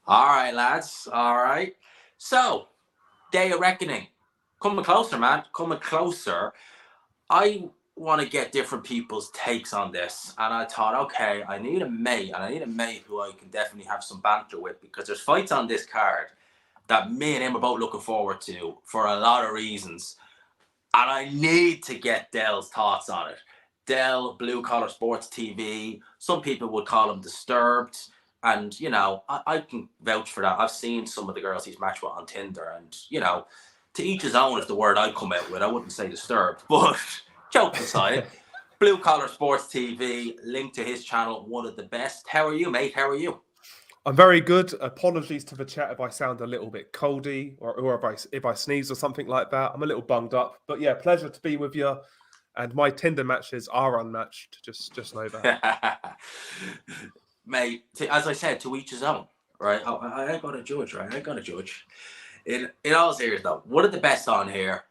All right, lads. All right. So, Day of Reckoning. Coming closer, man. Coming closer. I want to get different people's takes on this. And I thought, okay, I need a mate. And I need a mate who I can definitely have some banter with because there's fights on this card that me and him are both looking forward to for a lot of reasons. And I need to get Dell's thoughts on it. Dell, Blue Collar Sports TV. Some people would call him Disturbed. And, I can vouch for that. I've seen some of the girls he's matched with on Tinder. And, to each his own is the word I'd come out with. I wouldn't say Disturbed. But, jokes aside, Blue Collar Sports TV, link to his channel, one of the best. How are you, mate? How are you? I'm very good. Apologies to the chat if I sound a little bit coldy or if I sneeze or something like that. I'm a little bunged up. But yeah, pleasure to be with you. And my Tinder matches are unmatched. Just know that. Mate, as I said, to each his own, right? I ain't gonna judge, right? I ain't gonna judge. In all seriousness, though, one of the best on here.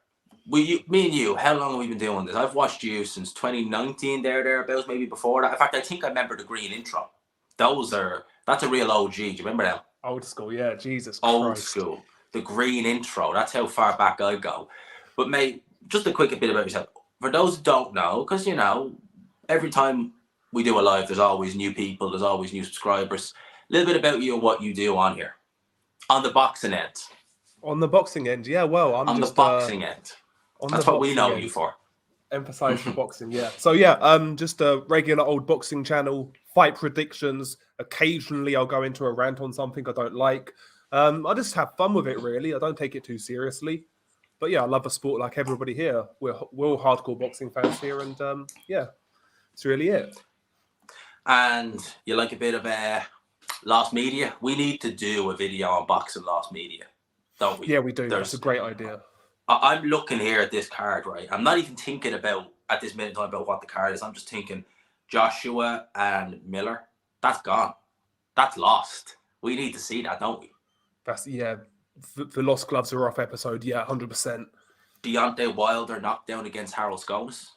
Me and you, how long have we been doing this? I've watched you since 2019, thereabouts, maybe before that. In fact, I think I remember the green intro. That's a real OG. Do you remember that? Old school, yeah. Jesus Old Christ. school. The green intro. That's how far back I go. But mate, just a quick bit about yourself. For those who don't know, because every time we do a live, there's always new people, there's always new subscribers. A little bit about you and what you do on here. On the boxing end. On the boxing end, yeah. Well, I'm just the boxing end. That's what we know you for. Emphasize the boxing, yeah. So yeah, just a regular old boxing channel, fight predictions. Occasionally I'll go into a rant on something I don't like. I just have fun with it, really. I don't take it too seriously. But yeah, I love the sport like everybody here. We're all hardcore boxing fans here, and yeah, that's really it. And you like a bit of Lost Media? We need to do a video on boxing Lost Media, don't we? Yeah, we do. That's a great idea. I'm looking here at this card, right? I'm not even thinking about, at this minute in time, about what the card is. I'm just thinking Joshua and Miller. That's gone. That's lost. We need to see that, don't we? The Lost Gloves are off episode. Yeah, 100%. Deontay Wilder knockdown against Harold Scones.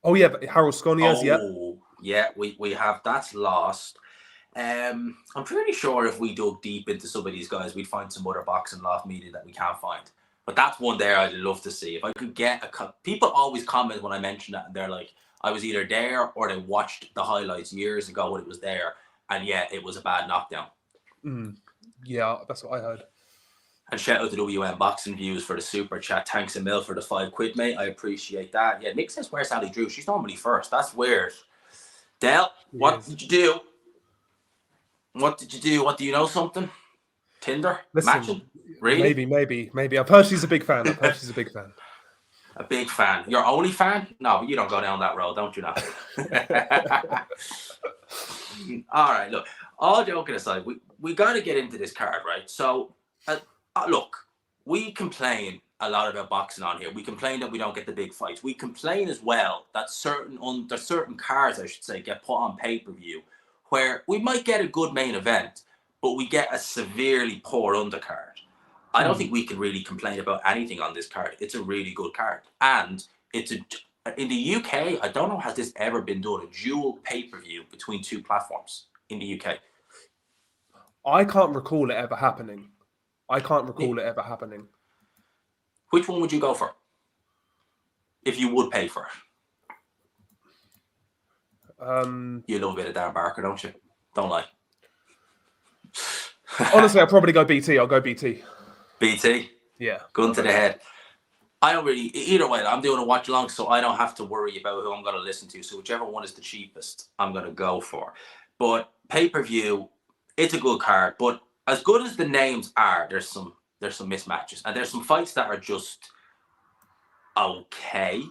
Oh yeah, but Harold Scones, yeah, we have. That's lost. I'm pretty sure if we dug deep into some of these guys, we'd find some other boxing Lost Media that we can't find. But that's one there I'd love to see. If I could get people always comment when I mention that, and they're like, I was either there or they watched the highlights years ago when it was there, and yeah, it was a bad knockdown. Yeah, that's what I heard. And shout out to WM Boxing Views for the super chat. Thanks a mil for the £5, mate. I appreciate that. Yeah, Nick says, where's Ali Drew? She's normally first. That's weird. Del, what did you do? What did you do? What, do you know something? Tinder? Matching? Really? Maybe. I've heard she's a big fan. A big fan. Your only fan? No, you don't go down that road, don't you now? All right, look. All joking aside, we got to get into this card, right? So, look, we complain a lot about boxing on here. We complain that we don't get the big fights. We complain as well that there's certain cards, I should say, get put on pay-per-view where we might get a good main event, but we get a severely poor undercard. I don't think we can really complain about anything on this card. It's a really good card. And in the UK, I don't know, has this ever been done, a dual pay-per-view between two platforms in the UK? I can't recall it ever happening. Which one would you go for? If you would pay for it? You love a bit of Dan Barker, don't you? Don't lie. Honestly, I'll probably go BT. I'll go BT. BT? Yeah. Gun to the head. I don't really, either way, I'm doing a watch along, so I don't have to worry about who I'm going to listen to. So whichever one is the cheapest, I'm going to go for. But pay-per-view, it's a good card. But as good as the names are, there's some mismatches. And there's some fights that are just okay.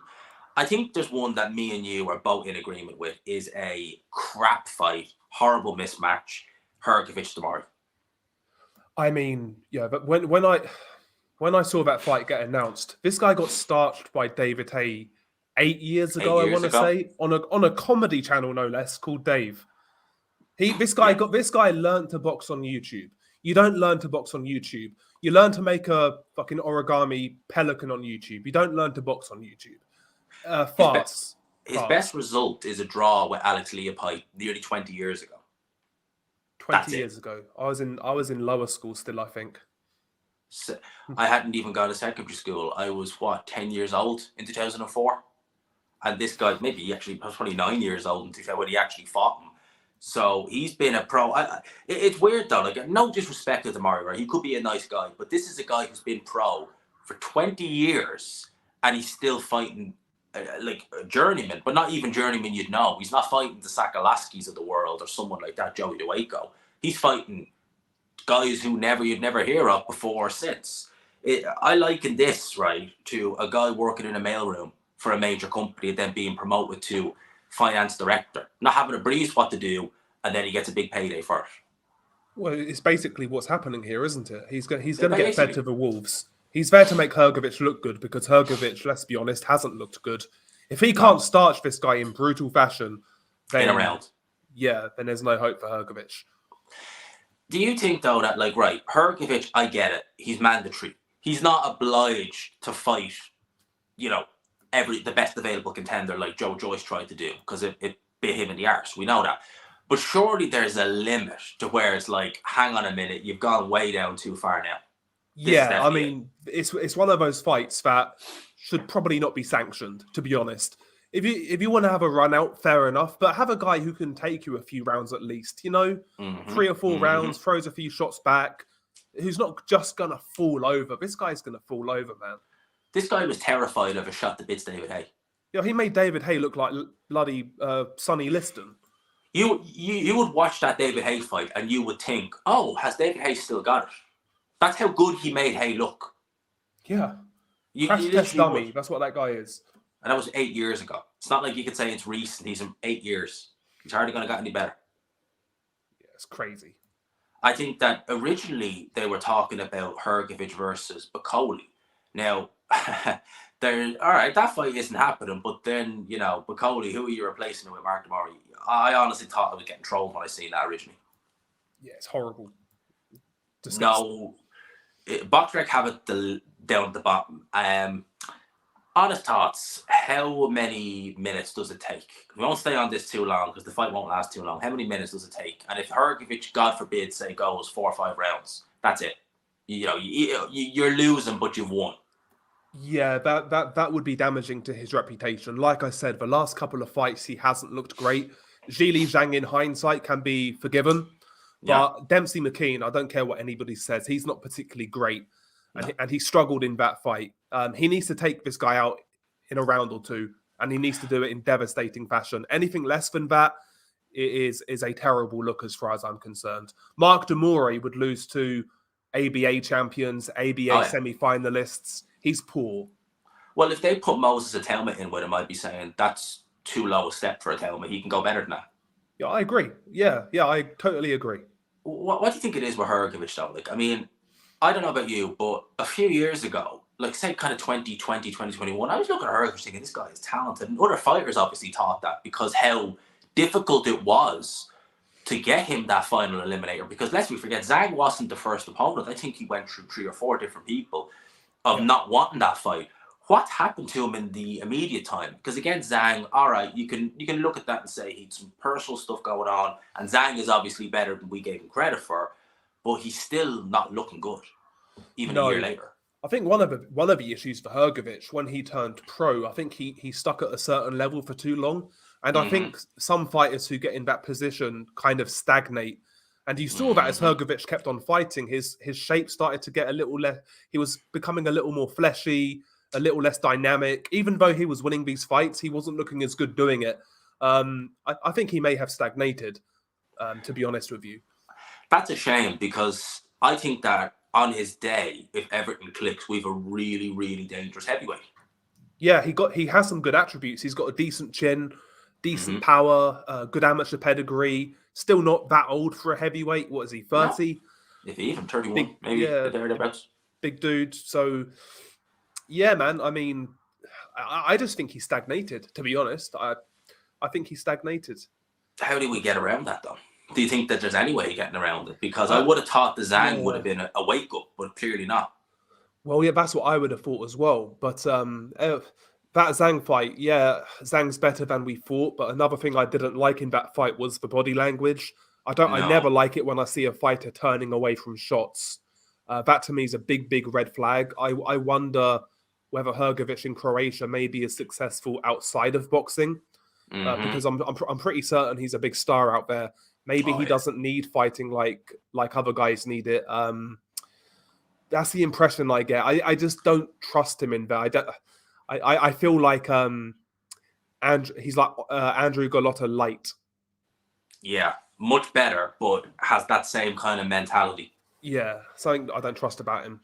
I think there's one that me and you are both in agreement with is a crap fight, horrible mismatch, Hrgovic Damari. I mean, yeah, but when I saw that fight get announced, this guy got starched by David Haye 8 years ago. I want to say on a comedy channel, no less, called Dave. This guy learned to box on YouTube. You don't learn to box on YouTube. You learn to make a fucking origami pelican on YouTube. You don't learn to box on YouTube. His best result is a draw with Alex Leopold nearly 20 years ago. 20 years ago. I was in lower school still, I think. So I hadn't even gone to secondary school. I was 10 years old in 2004, and this guy maybe he actually was 29 years old in 2000 when he actually fought him. So he's been a pro. It's weird though. Like no disrespect to Mario, right? He could be a nice guy, but this is a guy who's been pro for 20 years, and he's still fighting like a journeyman, but not even journeyman. You'd know he's not fighting the Sakalaskis of the world or someone like that, Joey DeWaco. He's fighting guys who you'd never hear of before or since. I liken this right to a guy working in a mailroom for a major company and then being promoted to finance director, not having a breeze what to do, and then he gets a big payday for it. Well, it's basically what's happening here, isn't it? He's going to get fed to the wolves. He's there to make Hrgovic look good because Hrgovic, let's be honest, hasn't looked good. If he can't starch this guy in brutal fashion, then in a round, then there's no hope for Hrgovic. Do you think though that Hrgovic, I get it, he's mandatory. He's not obliged to fight, the best available contender like Joe Joyce tried to do because it bit him in the arse. We know that. But surely there's a limit to where it's like, hang on a minute, you've gone way down too far now. Yeah, I mean, it's one of those fights that should probably not be sanctioned, to be honest. If you want to have a run out, fair enough, but have a guy who can take you a few rounds at least, 3 or 4 rounds, throws a few shots back, who's not just going to fall over. This guy's going to fall over, man. This guy was terrified of a shot to bits David Haye. Yeah, he made David Haye look like bloody Sonny Liston. You would watch that David Haye fight and you would think, oh, has David Haye still got it? That's how good he made Haye look. Yeah. Crash test dummy. Would. That's what that guy is. And that was 8 years ago. It's not like you could say it's recent. He's in 8 years. He's hardly going to get any better. Yeah, it's crazy. I think that originally they were talking about Hrgovic versus Bacoli. Now, all right, that fight isn't happening, but then, Bacoli, who are you replacing him with, Mark Demori? I honestly thought I was getting trolled when I seen that originally. Yeah, it's horrible. Disgusting. No, Boxrec have it down at the bottom. Honest thoughts, how many minutes does it take? We won't stay on this too long because the fight won't last too long. How many minutes does it take? And if Hrgovic, God forbid, say goes 4 or 5 rounds, that's it. You're losing, but you've won. Yeah, that would be damaging to his reputation. Like I said, the last couple of fights, he hasn't looked great. Zhilei Zhang, in hindsight, can be forgiven. But Dempsey McKean, I don't care what anybody says, he's not particularly great. And he struggled in that fight. He needs to take this guy out in a round or two, and he needs to do it in devastating fashion. Anything less than that is a terrible look as far as I'm concerned. Mark Demori would lose to ABA champions, ABA semi-finalists. He's poor. Well, if they put Moses Atelma in with him, I'd be saying that's too low a step for Atelma. He can go better than that. Yeah, I agree. Yeah, I totally agree. What do you think it is with Hrgovic, though? Like, I mean, I don't know about you, but a few years ago, like say kind of 2020, 2021, I was looking at Hrgovic thinking this guy is talented. And other fighters obviously thought that because how difficult it was to get him that final eliminator. Because lest we forget, Zhang wasn't the first opponent. I think he went through 3 or 4 different people of not wanting that fight. What happened to him in the immediate time? Because again, Zhang, all right, you can look at that and say he had some personal stuff going on, and Zhang is obviously better than we gave him credit for, but he's still not looking good, even a year later. I think one of the issues for Hrgovic when he turned pro, I think he stuck at a certain level for too long, and I think some fighters who get in that position kind of stagnate. And you saw that as Hrgovic kept on fighting, his shape started to get a little less. He was becoming a little more fleshy, a little less dynamic. Even though he was winning these fights, he wasn't looking as good doing it. I think he may have stagnated, to be honest with you. That's a shame because I think that on his day, if everything clicks, we've a really, really dangerous heavyweight. Yeah, he has some good attributes. He's got a decent chin, decent power, good amateur pedigree. Still not that old for a heavyweight. What is he, 30? No. If even 31, maybe thereabouts. Big dude. So, yeah, man. I mean, I just think he stagnated, to be honest. I think he stagnated. How do we get around that, though? Do you think that there's any way of getting around it? Because I would have thought the Zhang would have been a wake-up, but clearly not. Well, yeah, that's what I would have thought as well. But that Zhang fight, Zhang's better than we thought. But another thing I didn't like in that fight was the body language. I never No. like it when I see a fighter turning away from shots. That to me is a big red flag. I wonder whether Hrgovic in Croatia maybe is successful outside of boxing, Mm-hmm. because I'm pretty certain he's a big star out there. Maybe Oh he yeah. doesn't need fighting like other guys need it. That's the impression I get. I just don't trust him in there. I feel like he's like Andrew Golotta light. Yeah. Much better, but has that same kind of mentality. Yeah, something I don't trust about him.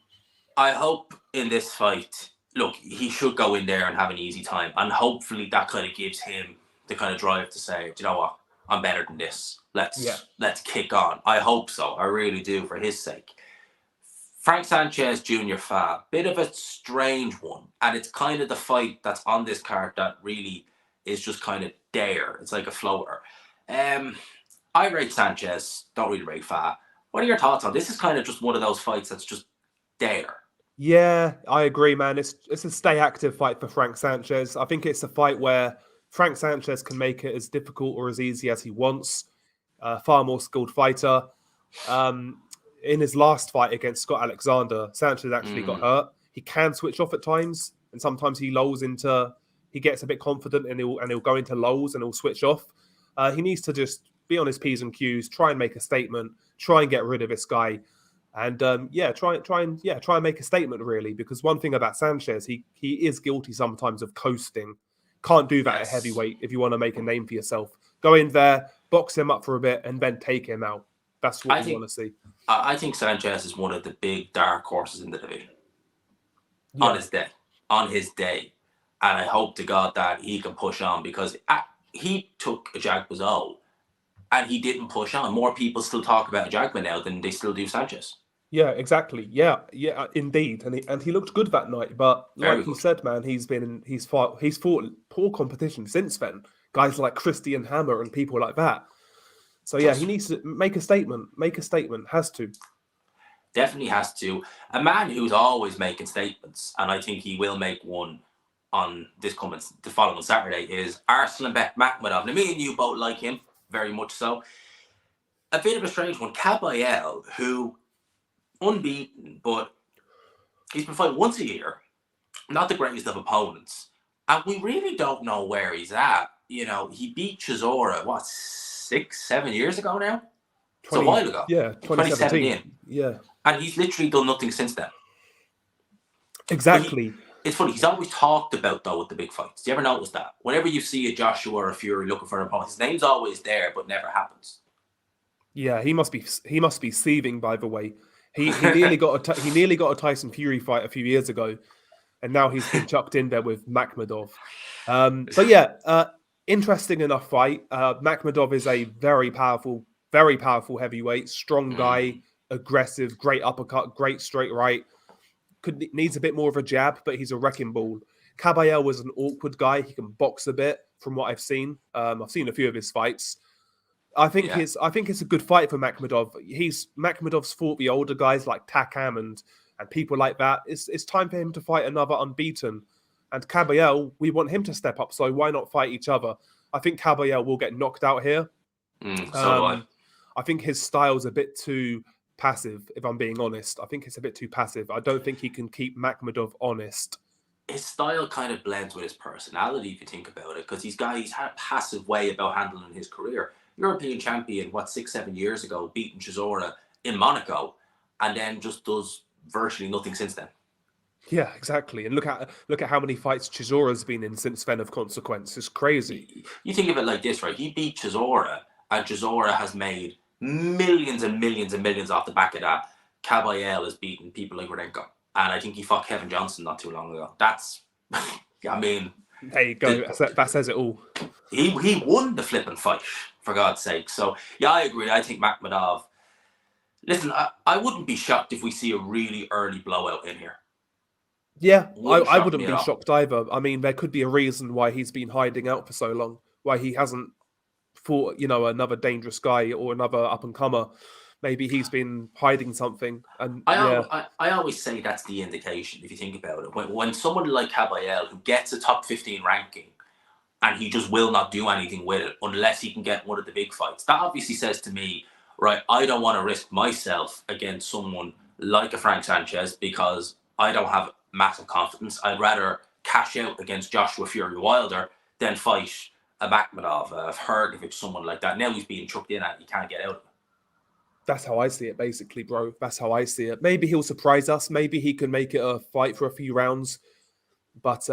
I hope in this fight, look, he should go in there and have an easy time, and hopefully that kind of gives him the kind of drive to say, do you know what, I'm better than this. Yeah, Let's kick on. I hope so. I really do, for his sake. Frank Sanchez Jr. Fab, bit of a strange one, and it's kind of the fight that's on this card that really is just kind of there. It's like a floater. Um, I rate Sanchez, don't really rate Fab. What are your thoughts on this? Is kind of just one of those fights that's just there. yeah, I agree, man. It's a stay active fight for Frank Sanchez. I think it's a fight where Frank Sanchez can make it as difficult or as easy as he wants. Far more skilled fighter. Um, in his last fight against Scott Alexander, Sanchez actually got Mm. hurt. He can switch off at times, and sometimes he gets a bit confident and he'll go into lulls and he'll switch off. He needs to just be on his P's and Q's, try and make a statement, try and get rid of this guy, and try and make a statement really. Because one thing about Sanchez, he is guilty sometimes of coasting. Can't do that at Yes. heavyweight if you want to make a name for yourself. Go in there, box him up for a bit, and then take him out. That's what I we want think to see. I think Sanchez is one of the big dark horses in the division on Yeah, his day, on his day, and I hope to God that he can push on because he took a Jack Bazol and he didn't push on. More people still talk about Jackman now than they still do Sanchez. yeah, exactly. Yeah, indeed. And he looked good that night. But Very like you good. said, man, he's fought poor competition since then. Guys like Christian Hammer and people like that. So yeah, he Yes, needs to make a statement. Make a statement. Has to. definitely has to. A man who's always making statements, and I think he will make one on the following Saturday, is Arslanbek Makhmadov. Now, me and you both like him very much so. A bit of a strange one, Kabayel, who unbeaten, but he's been fighting once a year. Not the greatest of opponents, and we really don't know where he's at. You know, he beat Chisora what 6, 7 years ago now. It's a 20, while ago, yeah, 2017. 2017, Yeah, and he's literally done nothing since then. But exactly. it's funny. He's always talked about though with the big fights. Do you ever notice that? Whenever you see a Joshua or a Fury looking for an opponent, his name's always there, but never happens. Yeah, he must be seething. By the way, he nearly got a Tyson Fury fight a few years ago, and now he's been chucked in there with Makhmadov. But yeah, interesting enough fight. Makhmadov is a very powerful heavyweight, strong guy, Mm, aggressive, great uppercut, great straight right. Needs a bit more of a jab, but he's a wrecking ball. Caballero was an awkward guy. He can box a bit, from what I've seen. I've seen a few of his fights. yeah, I think it's a good fight for Makhmadov. Makhmadov's fought the older guys like Takam and people like that. It's time for him to fight another unbeaten. And Caballero, we want him to step up, so why not fight each other? I think Caballero will get knocked out here. so do I. I think his style's a bit too passive, if I'm being honest. I think it's a bit too passive. I don't think he can keep Makhmadov honest. His style kind of blends with his personality if you think about it, because he's had a passive way about handling his career. European champion, what 6, 7 years ago, beating Chisora in Monaco, and then just does virtually nothing since then. Yeah, exactly. And look at how many fights Chisora's been in since then of consequence. It's crazy. You think of it like this, right? He beat Chisora, and Chisora has made millions and millions and millions off the back of that. Caballel has beaten people like Renko, and I think he fought Kevin Johnson not too long ago. That's, I mean, There you go. That says it all. he won the flipping fight, for God's sake. So yeah, I agree. I think Makhmadov. Listen, I wouldn't be shocked if we see a really early blowout in here. Yeah, Wouldn't I shock wouldn't me at be all. shocked either. I mean, there could be a reason why he's been hiding out for so long, why he hasn't fought, another dangerous guy or another up and comer. Maybe he's been hiding something. And yeah, I always say that's the indication, if you think about it. When someone like Caballel, who gets a top 15 ranking, and he just will not do anything with it unless he can get one of the big fights, that obviously says to me, right, I don't want to risk myself against someone like a Frank Sanchez because I don't have massive confidence. I'd rather cash out against Joshua Fury Wilder than fight a Makhmadov, a Hrgovic, someone like that. Now he's being chucked in and he can't get out. That's how I see it, basically, bro. That's how I see it. Maybe he'll surprise us. Maybe he can make it a fight for a few rounds. But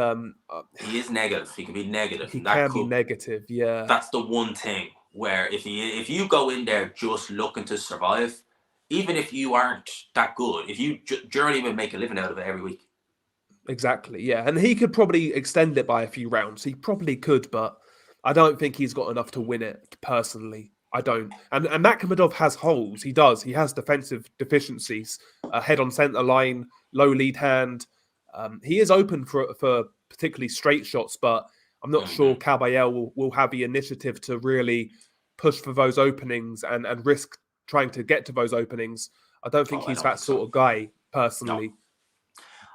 he is negative. He can be negative, he and that can be could. negative. Yeah, That's the one thing where if you go in there just looking to survive, even if you aren't that good, if you journeyman make a living out of it every week. exactly. Yeah, and he could probably extend it by a few rounds. He probably could, but I don't think he's got enough to win it personally. I don't. And Makhmadov has holes. He does. He has defensive deficiencies. Head on center line, low lead hand. He is open for particularly straight shots, but I'm not sure Caballel will have the initiative to really push for those openings and risk trying to get to those openings. I don't think Oh, I he's don't that think so. sort of guy No, personally.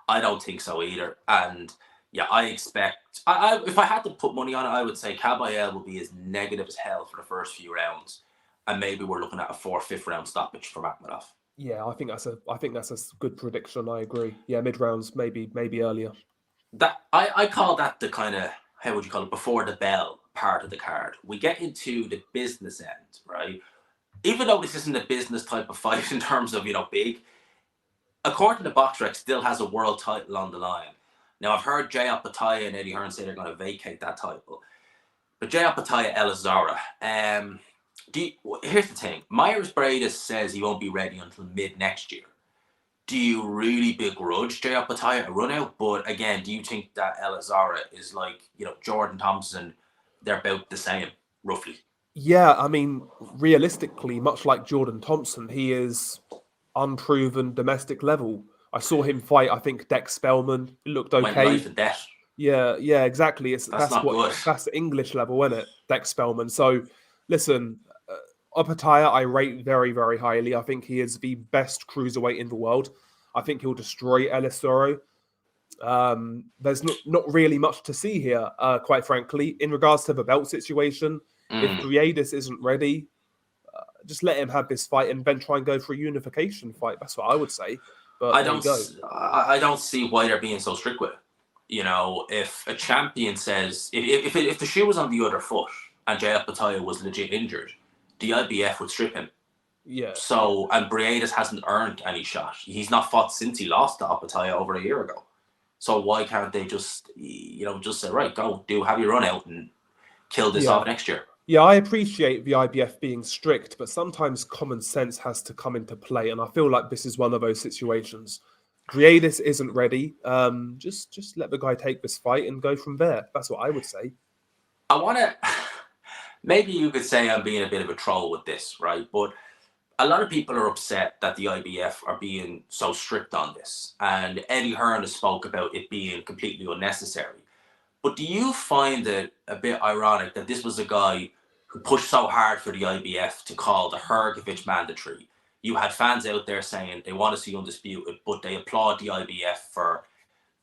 I don't think so either. And yeah, I expect. If I had to put money on it, I would say Caballel will be as negative as hell for the first few rounds, and maybe we're looking at a 4th, 5th round stoppage for Makhmadov. Yeah, I think that's a good prediction. I agree. Yeah, mid rounds, maybe earlier. That I call that the kind of, how would you call it, before the bell part of the card. We get into the business end, right? Even though this isn't a business type of fight in terms of big, according to BoxRec, still has a world title on the line. Now I've heard Jay Opetaia and Eddie Hearn say they're going to vacate that title, but Jay Opetaia Elizara. Here's the thing: Myers Bradis says he won't be ready until mid next year. Do you really begrudge Jay Opetaia a run out? But again, do you think that Elizara is like Jordan Thompson? They're about the same, roughly. Yeah, I mean, realistically, much like Jordan Thompson, he is unproven domestic level. I saw him fight, I think, Dex Spellman. It looked Went life okay. and death. Yeah, exactly. That's not good. That's the English level, isn't it? Dex Spellman. So, listen, Opataya, I rate very, very highly. I think he is the best cruiserweight in the world. I think he'll destroy Ellis Soro. There's not really much to see here, quite frankly, in regards to the belt situation. If Briedis isn't ready, just let him have this fight and then try and go for a unification fight. That's what I would say. But there you go. I don't see why they're being so strict with it. If a champion says if the shoe was on the other foot and Jay Opetaia was legit injured, the IBF would strip him. Yeah. So and Briedis hasn't earned any shot. He's not fought since he lost to Opetaia over a year ago. So why can't they just say, right, go have your run out and kill this off next year? Yeah, I appreciate the IBF being strict, but sometimes common sense has to come into play, and I feel like this is one of those situations. Briedis isn't ready. Just let the guy take this fight and go from there. That's what I would say. I want to. Maybe you could say I'm being a bit of a troll with this, right? But a lot of people are upset that the IBF are being so strict on this, and Eddie Hearn has spoke about it being completely unnecessary. But do you find it a bit ironic that this was a guy who pushed so hard for the IBF to call the Hrgovic mandatory? You had fans out there saying they want to see undisputed, but they applaud the IBF for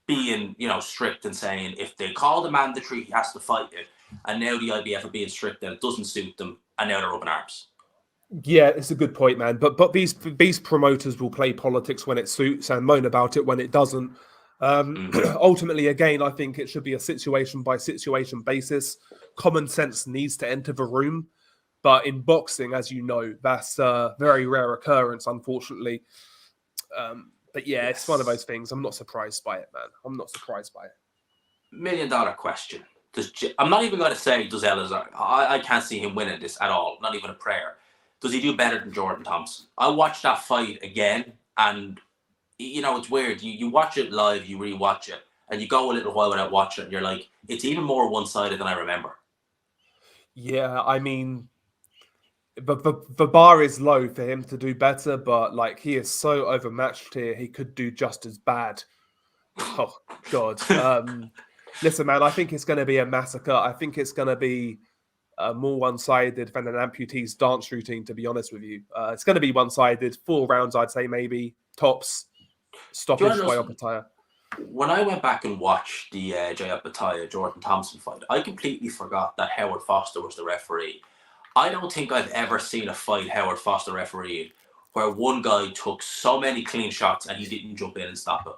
being, strict and saying if they call the mandatory, he has to fight it. And now the IBF are being strict and it doesn't suit them, and now they're up in arms. Yeah, it's a good point, man. But these promoters will play politics when it suits and moan about it when it doesn't. Ultimately, again, I think it should be a situation by situation basis. Common sense needs to enter the room, but in boxing, as you know, that's a very rare occurrence, unfortunately. But yeah, It's one of those things. I'm not surprised by it, man. I'm not surprised by it. $1 million question. I'm not even going to say does Ellis. I can't see him winning this at all. Not even a prayer. Does he do better than Jordan Thompson? I watched that fight again, and it's weird. You watch it live, you rewatch it, and you go a little while without watching it, and you're like, it's even more one-sided than I remember. Yeah, I mean, the bar is low for him to do better, but like he is so overmatched here, he could do just as bad. Oh God. Listen, man, I think it's going to be a massacre. I think it's going to be more one-sided than an amputee's dance routine, to be honest with you. It's going to be one-sided, 4 rounds, I'd say, maybe tops. Stoppage by Opetaia. When I went back and watched the Jay Opetaia Jordan Thompson fight, I completely forgot that Howard Foster was the referee. I don't think I've ever seen a fight Howard Foster refereed where one guy took so many clean shots and he didn't jump in and stop it.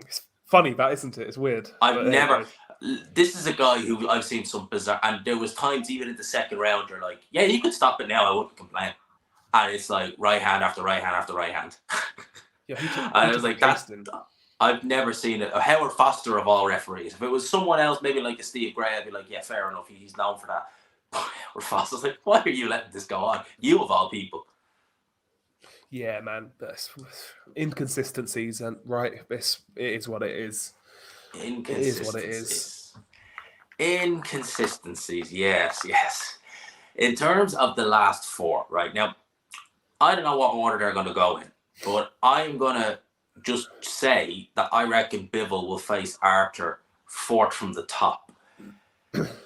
It's funny that, isn't it? It's weird. I've But there you never. go. This is a guy who I've seen some bizarre, and there was times even in the second round you're like, yeah, you could stop it now. I wouldn't complain. And it's like right hand after right hand after right hand. Yeah, he took. And I was like, that's. I've never seen it. Howard Foster of all referees. If it was someone else, maybe like a Steve Gray, I'd be like, yeah, fair enough. He's known for that. But Howard Foster's like, why are you letting this go on? You of all people. Yeah, man. Inconsistencies and right. It is what it is. It is what it is. Inconsistencies. Yes, yes. In terms of the last four, right now, I don't know what order they're going to go in, but I'm going to just say that I reckon Bivol will face Archer fourth from the top.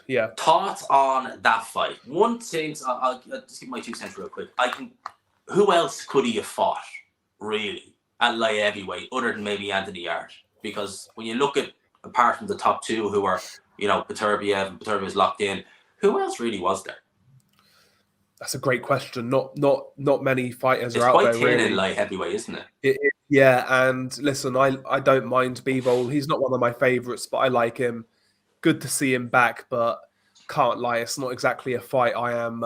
Yeah. Thoughts on that fight? One thing, I'll just give my 2 cents real quick. Who else could he have fought, really, at light heavyweight, other than maybe Anthony Yarde? Because when you look at, apart from the top two who are, Beterbiev, and Beterbiev's locked in, who else really was there? That's a great question. Not many fighters are out there, really. It's quite thin in light heavyweight, isn't it? Yeah, and listen, I don't mind Bivol. He's not one of my favourites, but I like him. Good to see him back, but can't lie, it's not exactly a fight I am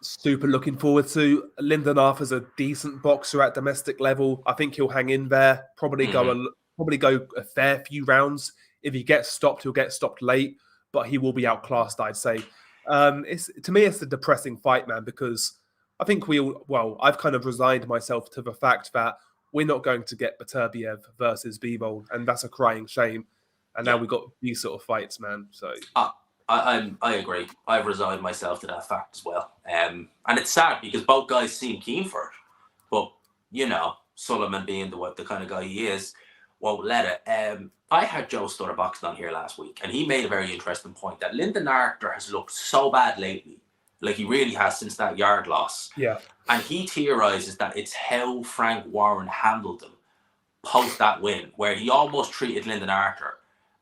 super looking forward to. Lyndon Arthur's a decent boxer at domestic level. I think he'll hang in there. Probably go a fair few rounds. If he gets stopped, he'll get stopped late, but he will be outclassed, I'd say. To me, it's a depressing fight, man, because I think I've kind of resigned myself to the fact that we're not going to get Beterbiev versus Bivol, and that's a crying shame. And now we've got these sort of fights, man. So I agree. I've resigned myself to that fact as well. And it's sad because both guys seem keen for it, but Sullivan being the kind of guy he is, won't let it. I had Joe Stutter Boxing on here last week, and he made a very interesting point that Lyndon Arthur has looked so bad lately, like he really has since that Yarde loss. Yeah, and he theorizes that it's how Frank Warren handled him post that win, where he almost treated Lyndon Arthur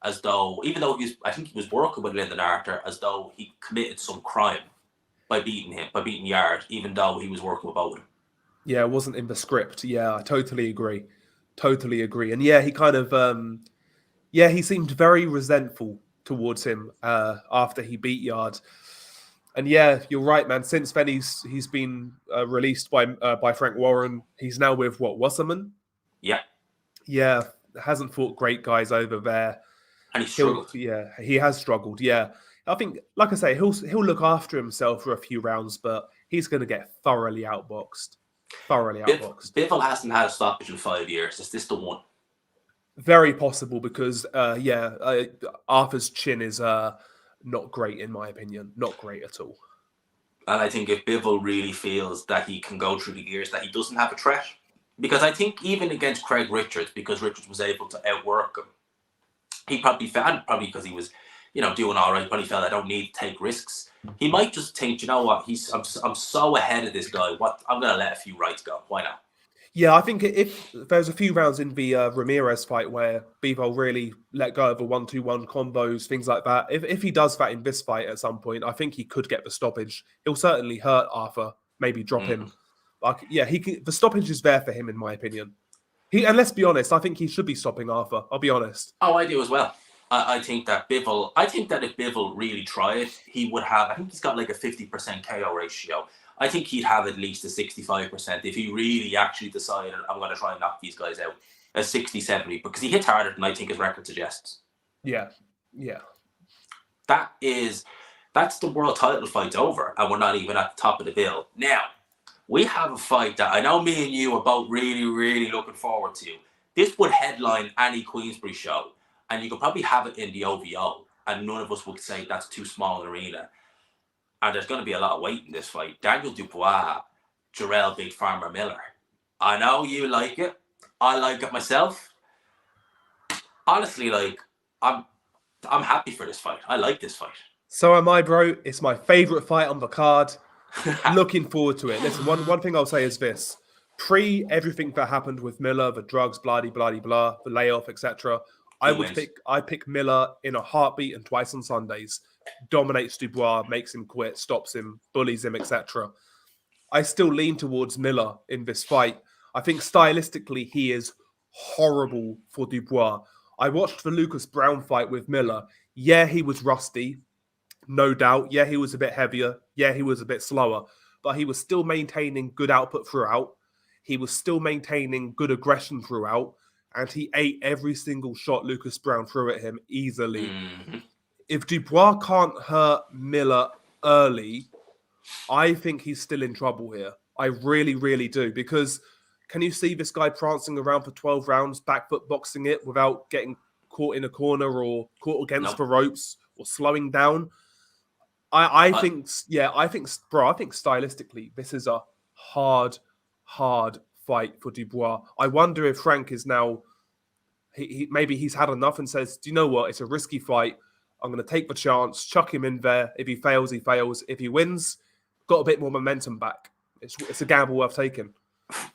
as though, even though I think he was working with Lyndon Arthur, as though he committed some crime by beating Yarde, even though he was working with both of them. Yeah, it wasn't in the script. Yeah, I totally agree. And yeah, he kind of, he seemed very resentful towards him after he beat Yarde. And yeah, you're right, man. Since then, he's been released by Frank Warren. He's now with Wasserman. Yeah. Yeah, hasn't fought great guys over there. And he struggled. He has struggled. Yeah, I think, like I say, he'll look after himself for a few rounds, but he's going to get thoroughly outboxed. Bivol hasn't had a stoppage in 5 years. Is this the one? Very possible because, Arthur's chin is not great in my opinion. Not great at all. And I think if Bivol really feels that he can go through the years, that he doesn't have a threat, because I think even against Craig Richards, because Richards was able to outwork him, he probably because he was, doing all right, probably felt I don't need to take risks. He might just think, you know what, I'm so ahead of this guy. I'm going to let a few rights go. Why not? Yeah, I think if there's a few rounds in the Ramirez fight where Bivol really let go of the 1-2-1 combos, things like that. If he does that in this fight at some point, I think he could get the stoppage. He'll certainly hurt Arthur, maybe drop him. The stoppage is there for him, in my opinion. And let's be honest, I think he should be stopping Arthur. I'll be honest. Oh, I do as well. I think that if Bivol really tried, he would have. I think he's got like a 50% KO ratio. I think he'd have at least a 65% if he really actually decided, I'm going to try and knock these guys out. A 60-70, because he hits harder than I think his record suggests. Yeah. That's the world title fight's over, and we're not even at the top of the bill. Now, we have a fight that I know me and you are both really, really looking forward to. This would headline any Queensbury show, and you could probably have it in the OVO, and none of us would say that's too small an arena. And there's going to be a lot of weight in this fight. Daniel Dubois, Jarrell Big Farmer Miller. I know you like it. I like it myself. Honestly, I'm happy for this fight. I like this fight. So am I, bro. It's my favourite fight on the card. Looking forward to it. Listen, one thing I'll say is this. Pre everything that happened with Miller, the drugs, blah, the layoff, etc., I pick Miller in a heartbeat and twice on Sundays. dominates Dubois, makes him quit, stops him, bullies him, etc. I still lean towards Miller in this fight. I think stylistically he is horrible for Dubois. I watched the Lucas Brown fight with Miller. Yeah, he was rusty, no doubt. Yeah, he was a bit heavier. Yeah, he was a bit slower, but he was still maintaining good output throughout. He was still maintaining good aggression throughout, and he ate every single shot Lucas Brown threw at him easily. Mm-hmm. If Dubois can't hurt Miller early, I think he's still in trouble here. I really, really do. Because can you see this guy prancing around for 12 rounds, back foot boxing it without getting caught in a corner or caught against Nope. the ropes or slowing down? I think stylistically, this is a hard fight for Dubois. I wonder if Frank is now, maybe he's had enough and says, do you know what? It's a risky fight. I'm going to take the chance, chuck him in there. If he fails, he fails. If he wins, got a bit more momentum back. It's a gamble worth taking.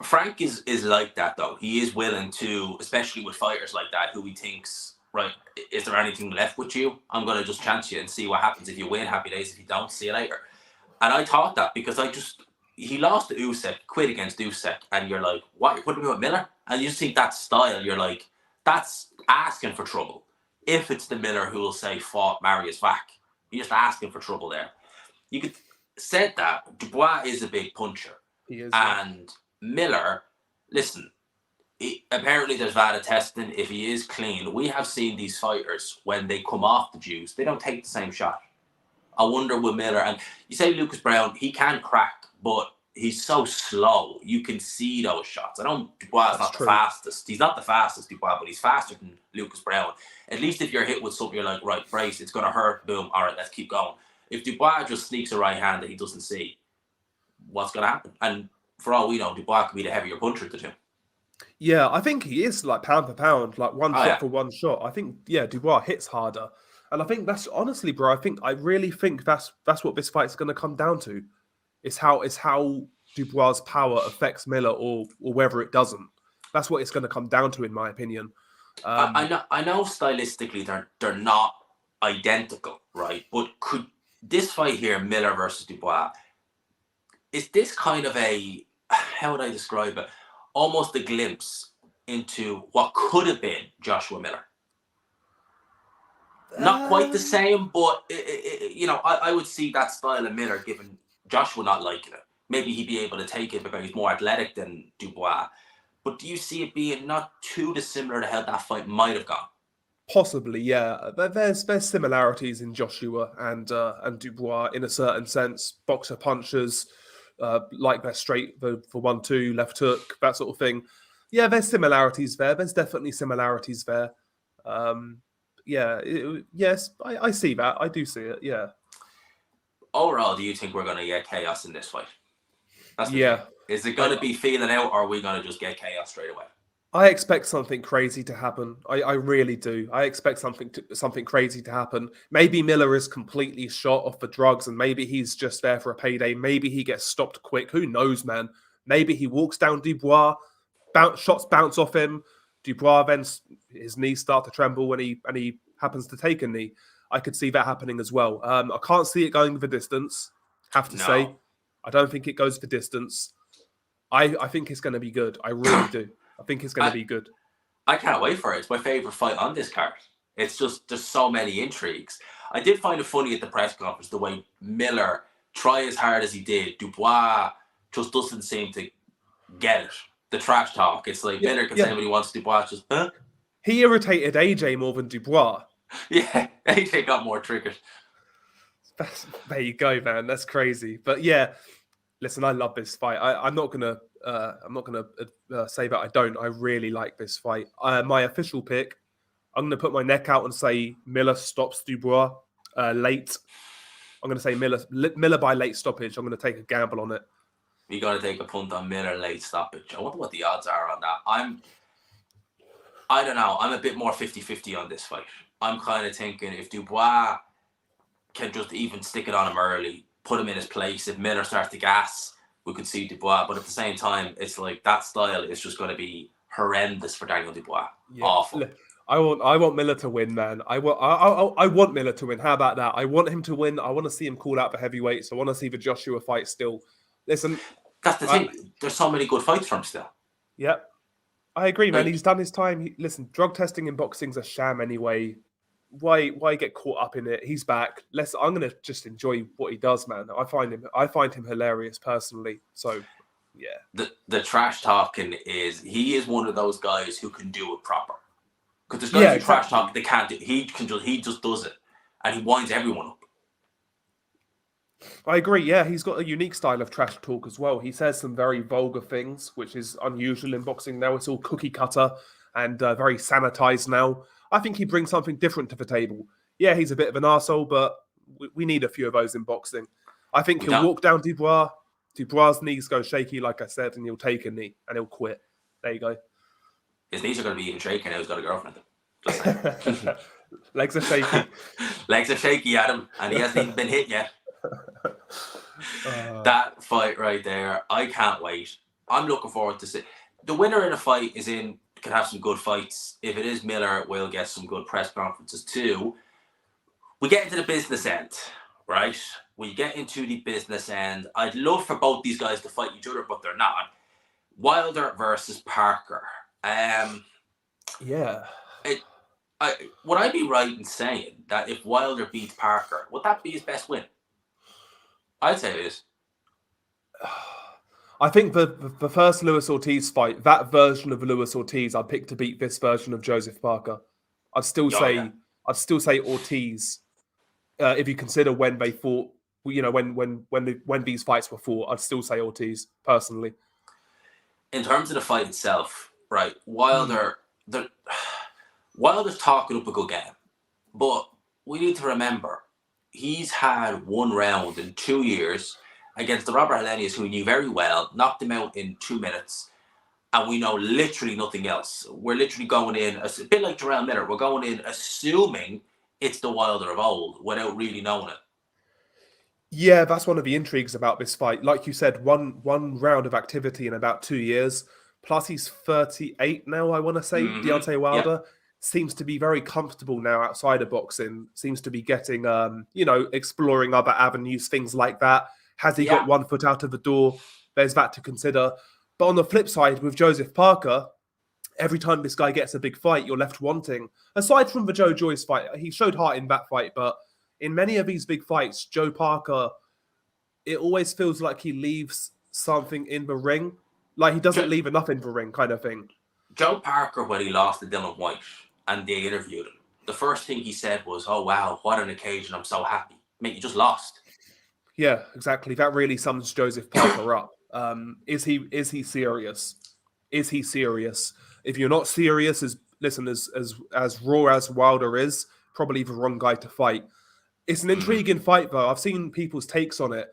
Frank is like that, though. He is willing to, especially with fighters like that, who he thinks, right, is there anything left with you? I'm going to just chance you and see what happens. If you win, happy days. If you don't, see you later. And I thought that because he lost to Usyk, quit against Usyk, and you're like, what, you're putting me with Miller? And you just think that style, you're like, that's asking for trouble. If it's the Miller who will say fought Marius Vac, you're just asking for trouble there. You could said that Dubois is a big puncher. He is. And Miller, listen, apparently there's VADA testing. If he is clean, we have seen these fighters, when they come off the juice, they don't take the same shot. I wonder with Miller, and you say Lucas Brown, he can crack, but he's so slow. You can see those shots. I know Dubois is not the fastest. He's not the fastest, Dubois, but he's faster than Lucas Brown. At least if you're hit with something, you're like, right, brace, it's going to hurt, boom, all right, let's keep going. If Dubois just sneaks a right hand that he doesn't see, what's going to happen? And for all we know, Dubois could be the heavier puncher of the two. Yeah, I think he is like pound for pound, like one shot for one shot. I think, yeah, Dubois hits harder. And I think that's honestly, bro, I really think that's what this fight's going to come down to. It's how Dubois' power affects Miller or whether it doesn't. That's what it's going to come down to, in my opinion. I know stylistically they're not identical, right? But could this fight here, Miller versus Dubois, is this kind of a, how would I describe it? Almost a glimpse into what could have been Joshua Miller. Not quite the same, but I would see that style of Miller, given Joshua not liking it. Maybe he'd be able to take it because he's more athletic than Dubois. But do you see it being not too dissimilar to how that fight might have gone? Possibly, yeah. There's similarities in Joshua and Dubois in a certain sense. Boxer punchers, like they're straight for 1-2, left hook, that sort of thing. Yeah, there's similarities there. There's definitely similarities there. Yes, I see that. I do see it. Yeah. Overall, do you think we're going to get chaos in this fight? That's the thing. Is it going to be feeling out, or are we going to just get chaos straight away? I expect something crazy to happen. I really do. I expect something crazy to happen. Maybe Miller is completely shot off the drugs, and maybe he's just there for a payday. Maybe he gets stopped quick. Who knows, man? Maybe he walks down Dubois, shots bounce off him. Dubois then his knees start to tremble when he happens to take a knee. I could see that happening as well. I can't see it going the distance. Have to say, I don't think it goes the distance. I think it's going to be good. I really do. I think it's going to be good. I can't wait for it. It's my favorite fight on this card. It's just there's so many intrigues. I did find it funny at the press conference the way Miller, try as hard as he did, Dubois just doesn't seem to get it. The trash talk. It's like Miller can say what he wants. Dubois just, huh? He irritated AJ more than Dubois. Yeah, AJ got more triggered. There you go, man. That's crazy. But yeah, listen, I love this fight. I'm not gonna say that I don't. I really like this fight. My official pick, I'm gonna put my neck out and say Miller stops Dubois late. I'm gonna say Miller by late stoppage. I'm gonna take a gamble on it. You got to take a punt on Miller late stoppage. I wonder what the odds are on that. I don't know. I'm a bit more 50-50 on this fight. I'm kind of thinking if Dubois can just even stick it on him early, put him in his place. If Miller starts to gas, we could see Dubois. But at the same time, it's like that style is just going to be horrendous for Daniel Dubois. Yeah. Awful. I want Miller to win, man. I want Miller to win. How about that? I want him to win. I want to see him call out for heavyweights. I want to see the Joshua fight still. Listen, That's the thing. There's so many good fights from still. Yep. I agree, man. Like, He's done his time. Listen, drug testing in boxing's a sham anyway. Why get caught up in it? He's back. I'm gonna just enjoy what he does, man. I find him hilarious personally. So yeah. The trash talking he is one of those guys who can do it proper. Because there's guys who trash talk, they can't do it. He just does it. And he winds everyone up. I agree. Yeah, he's got a unique style of trash talk as well. He says some very vulgar things, which is unusual in boxing now. It's all cookie cutter and very sanitized now. I think he brings something different to the table. Yeah, he's a bit of an arsehole, but we need a few of those in boxing. I think he'll walk down Dubois. Dubois' knees go shaky, like I said, and he'll take a knee and he'll quit. There you go. His knees are going to be even shaky now. He's got a girlfriend. Just saying. Legs are shaky. Legs are shaky, Adam, and he hasn't even been hit yet. That fight right there, I can't wait. I'm looking forward to see. The winner in the fight can have some good fights. If it is Miller, we'll get some good press conferences too. We get into the business end, right? We get into the business end. I'd love for both these guys to fight each other, but they're not. Wilder versus Parker. Yeah. Would I be right in saying that if Wilder beats Parker, would that be his best win? I'd say it is. I think the first Luis Ortiz fight, that version of Luis Ortiz, I'd pick to beat this version of Joseph Parker. I'd still say Ortiz. If you consider when they fought, when these fights were fought, I'd still say Ortiz personally. In terms of the fight itself, right? Wilder's talking up a good game, but we need to remember he's had one round in 2 years against the Robert Helenius, who he knew very well, knocked him out in 2 minutes, and we know literally nothing else. We're literally going in, a bit like Jarrell Miller, we're going in assuming it's the Wilder of old without really knowing it. Yeah, that's one of the intrigues about this fight. Like you said, one round of activity in about 2 years. Plus, he's 38 now, I want to say. Deontay Wilder seems to be very comfortable now outside of boxing. Seems to be getting, exploring other avenues, things like that. Has he got one foot out of the door? There's that to consider. But on the flip side, with Joseph Parker, every time this guy gets a big fight, you're left wanting. Aside from the Joe Joyce fight, he showed heart in that fight, but in many of these big fights, Joe Parker, it always feels like he leaves something in the ring. Like he doesn't leave enough in the ring, kind of thing. Joe Parker, when he lost to Dylan White and they interviewed him, the first thing he said was, "Oh, wow, what an occasion. I'm so happy." Mate, you just lost. Yeah, exactly. That really sums Joseph Parker up. Is he serious? Is he serious? If you're not serious, as raw as Wilder is, probably the wrong guy to fight. It's an intriguing fight, though. I've seen people's takes on it.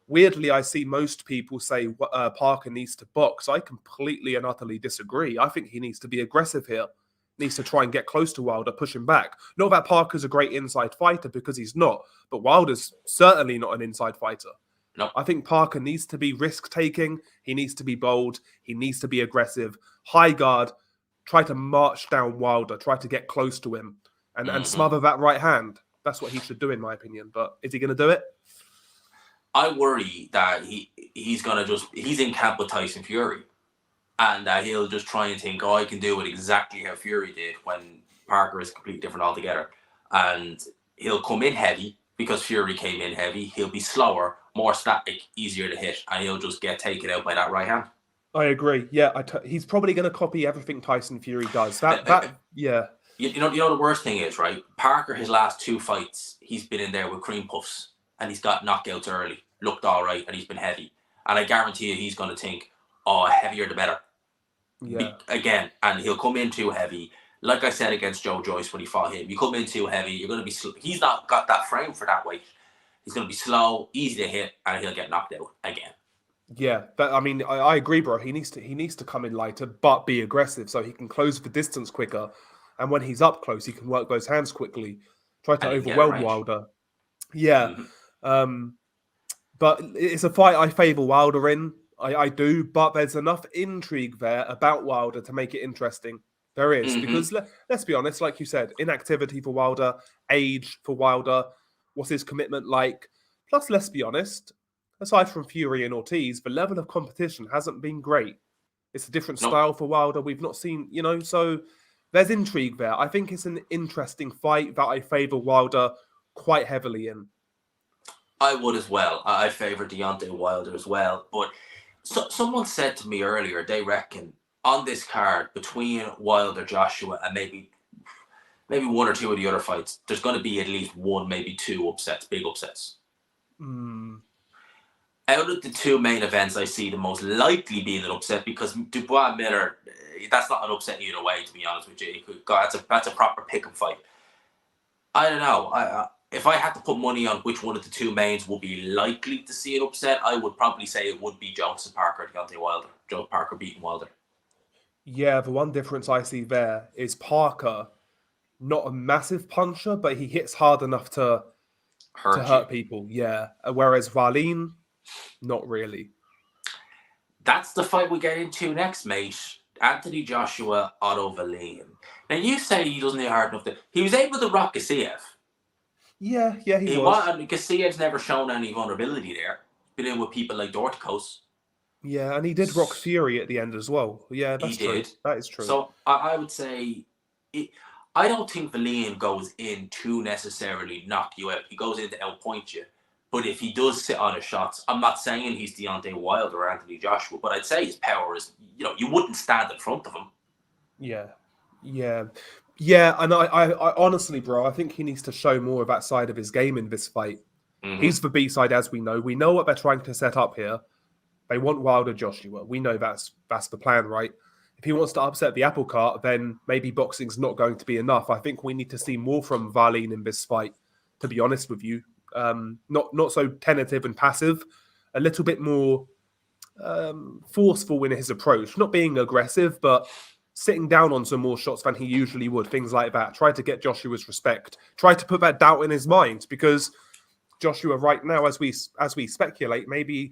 Weirdly, I see most people say Parker needs to box. I completely and utterly disagree. I think he needs to be aggressive here. Needs to try and get close to Wilder, push him back. Not that Parker's a great inside fighter, because he's not. But Wilder's certainly not an inside fighter. No. I think Parker needs to be risk-taking. He needs to be bold. He needs to be aggressive. High guard. Try to march down Wilder. Try to get close to him. And smother that right hand. That's what he should do, in my opinion. But is he going to do it? I worry that he's in camp with Tyson Fury, and that he'll just try and think, "Oh, I can do it exactly how Fury did," when Parker is completely different altogether. And he'll come in heavy because Fury came in heavy. He'll be slower, more static, easier to hit, and he'll just get taken out by that right hand. I agree. Yeah, he's probably going to copy everything Tyson Fury does. Yeah. You know the worst thing is, right? Parker, his last 2 fights, he's been in there with cream puffs, and he's got knockouts early, looked all right, and he's been heavy. And I guarantee you he's going to think, "Oh, heavier the better." Yeah. Again, and he'll come in too heavy. Like I said against Joe Joyce when he fought him, you come in too heavy, you're going to be he's not got that frame for that weight. He's going to be slow, easy to hit, and he'll get knocked out again. Yeah, I agree, bro. He needs to come in lighter, but be aggressive so he can close the distance quicker. And when he's up close, he can work those hands quickly. Try to overwhelm Wilder. Yeah. But it's a fight I favour Wilder in. I do, but there's enough intrigue there about Wilder to make it interesting. There is, Mm-hmm. because let's be honest, like you said, inactivity for Wilder, age for Wilder, what's his commitment like? Plus, let's be honest, aside from Fury and Ortiz, the level of competition hasn't been great. It's a different No, style for Wilder. We've not seen, so there's intrigue there. I think it's an interesting fight that I favour Wilder quite heavily in. I would as well. I favour Deontay Wilder as well. But someone said to me earlier, they reckon on this card between Wilder, Joshua, and maybe one or two of the other fights, there's going to be at least one, maybe two upsets, big upsets. Mm. Out of the two main events, I see the most likely being an upset because Dubois Miller, that's not an upset either way, to be honest with you. That's a proper pick and fight. I don't know. If I had to put money on which one of the two mains would be likely to see an upset, I would probably say it would be Joseph Parker, Deontay Wilder. Joe Parker beating Wilder. Yeah, the one difference I see there is Parker, not a massive puncher, but he hits hard enough to Hurt you. hurt people. Yeah, whereas Varlene, not really. That's the fight we get into next, mate. Anthony Joshua, Otto Wallin. Now you say he doesn't hit hard enough. He was able to rock Gassiev. Yeah, he He was. was. Gassiev's never shown any vulnerability there. Been in with people like Dorticos. Yeah, and he did rock Fury at the end as well. Yeah, He that's true. did. That is true. So I would say, I don't think Wallin goes in to necessarily knock you out. He goes in to outpoint you. But if he does sit on his shots, I'm not saying he's Deontay Wilder or Anthony Joshua, but I'd say his power is, you wouldn't stand in front of him. Yeah, yeah, yeah. And I honestly, bro, I think he needs to show more of that side of his game in this fight. Mm-hmm. He's the B side, as we know. We know what they're trying to set up here. They want Wilder Joshua. We know that's the plan, right? If he wants to upset the apple cart, then maybe boxing's not going to be enough. I think we need to see more from Wallin in this fight. To be honest with you, not so tentative and passive, a little bit more forceful in his approach. Not being aggressive, but sitting down on some more shots than he usually would. Things like that. Try to get Joshua's respect. Try to put that doubt in his mind, because Joshua right now, as we speculate, maybe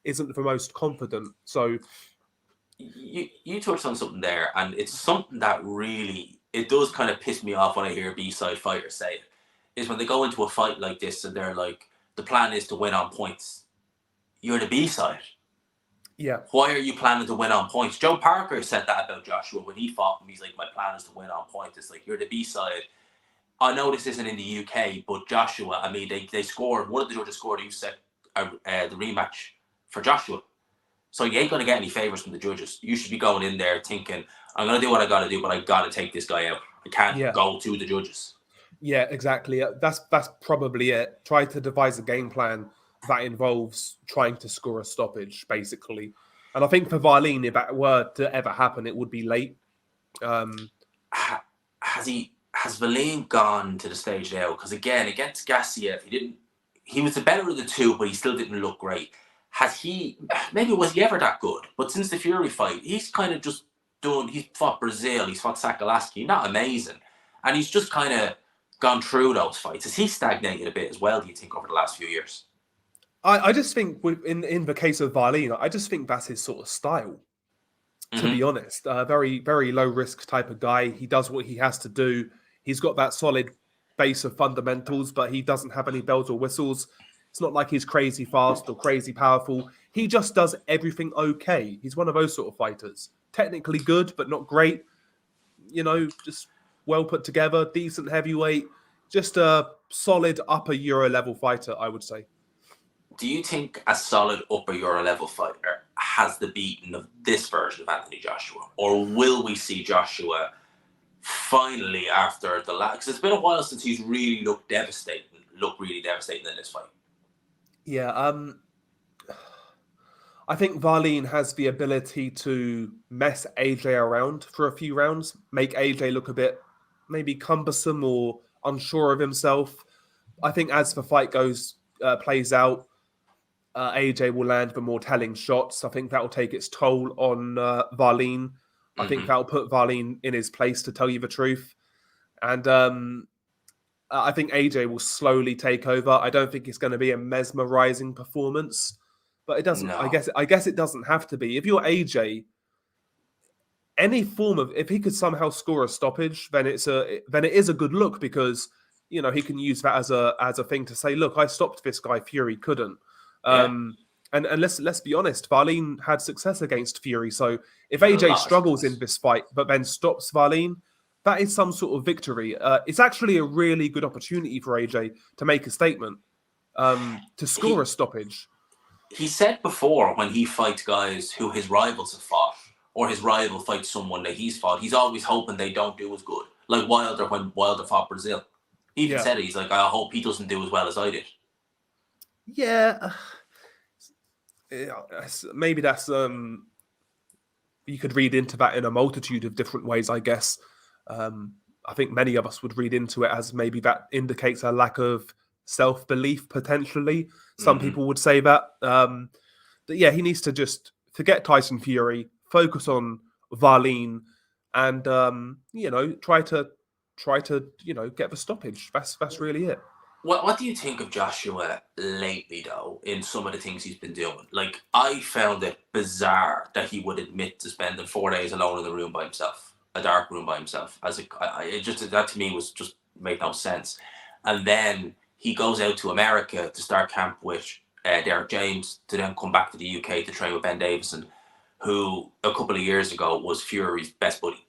isn't the most confident. So you touched on something there, and it's something that really, it does kind of piss me off when I hear B-side fighters say it, is when they go into a fight like this and they're like, the plan is to win on points. You're the B-side. yeah. Why are you planning to win on points? Joe Parker said that about Joshua when he fought him. He's like, my plan is to win on points. It's like, you're the B-side. I know this isn't in the UK, but Joshua, I mean, they scored, one of the judges scored, you said, the rematch for Joshua. So you ain't going to get any favors from the judges. You should be going in there thinking, I'm going to do what I got to do, but I got to take this guy out. I can't go to the judges. Yeah, exactly. That's probably it. Try to devise a game plan that involves trying to score a stoppage, basically. And I think for Wallin, if that were to ever happen, it would be late. Has Wallin gone to the stage now? Because again, against Gassiev, he was the better of the two, but he still didn't look great. Was he ever that good? But since the Fury fight, he's kind of just he's fought Brazil, he's fought Sakalaski, not amazing. And he's just kind of gone through those fights. Has he stagnated a bit as well, do you think, over the last few years? I just think in the case of Wallin, I just think that's his sort of style, to be honest. Very, very low risk type of guy. He does what he has to do. He's got that solid base of fundamentals, but he doesn't have any bells or whistles. It's not like he's crazy fast or crazy powerful. He just does everything okay. He's one of those sort of fighters. Technically good, but not great. Just well put together, decent heavyweight. Just a solid upper Euro level fighter, I would say. Do you think a solid upper Euro level fighter has the beating of this version of Anthony Joshua? Or will we see Joshua finally after the last... Because it's been a while since he's really looked really devastating in this fight. Yeah, I think Wallin has the ability to mess AJ around for a few rounds, make AJ look a bit maybe cumbersome or unsure of himself. I think as the fight plays out, AJ will land the more telling shots. I think that will take its toll on Wallin. I think that will put Wallin in his place, to tell you the truth. And I think AJ will slowly take over. I don't think it's going to be a mesmerizing performance, but it doesn't. No. I guess it doesn't have to be. If you're AJ, any form of, if he could somehow score a stoppage, then it is a good look, because he can use that as a thing to say, look, I stopped this guy, Fury couldn't. Yeah, And let's be honest, Varlene had success against Fury. So if he had a AJ lot of struggles in success. this fight, but then stops Varlene, that is some sort of victory. It's actually a really good opportunity for AJ to make a statement, to score a He stoppage. he said before, when he fights guys who his rivals have fought, or his rival fights someone that he's fought, he's always hoping they don't do as good. Like Wilder, when Wilder fought Brazil, he even Yeah, said it. He's like, I hope he doesn't do as well as I did. yeah. Maybe that's you could read into that in a multitude of different ways, I guess. I think many of us would read into it as maybe that indicates a lack of self-belief, potentially. Some Mm-hmm. people would say that. But yeah, he needs to just forget Tyson Fury, focus on Varlene, and try to get the stoppage. That's really it. What do you think of Joshua lately, though, in some of the things he's been doing? Like, I found it bizarre that he would admit to spending 4 days alone in the room by himself, a dark room by himself. It just, that to me was just made no sense. And then he goes out to America to start camp with Derek James, to then come back to the UK to train with Ben Davison, who a couple of years ago was Fury's best buddy.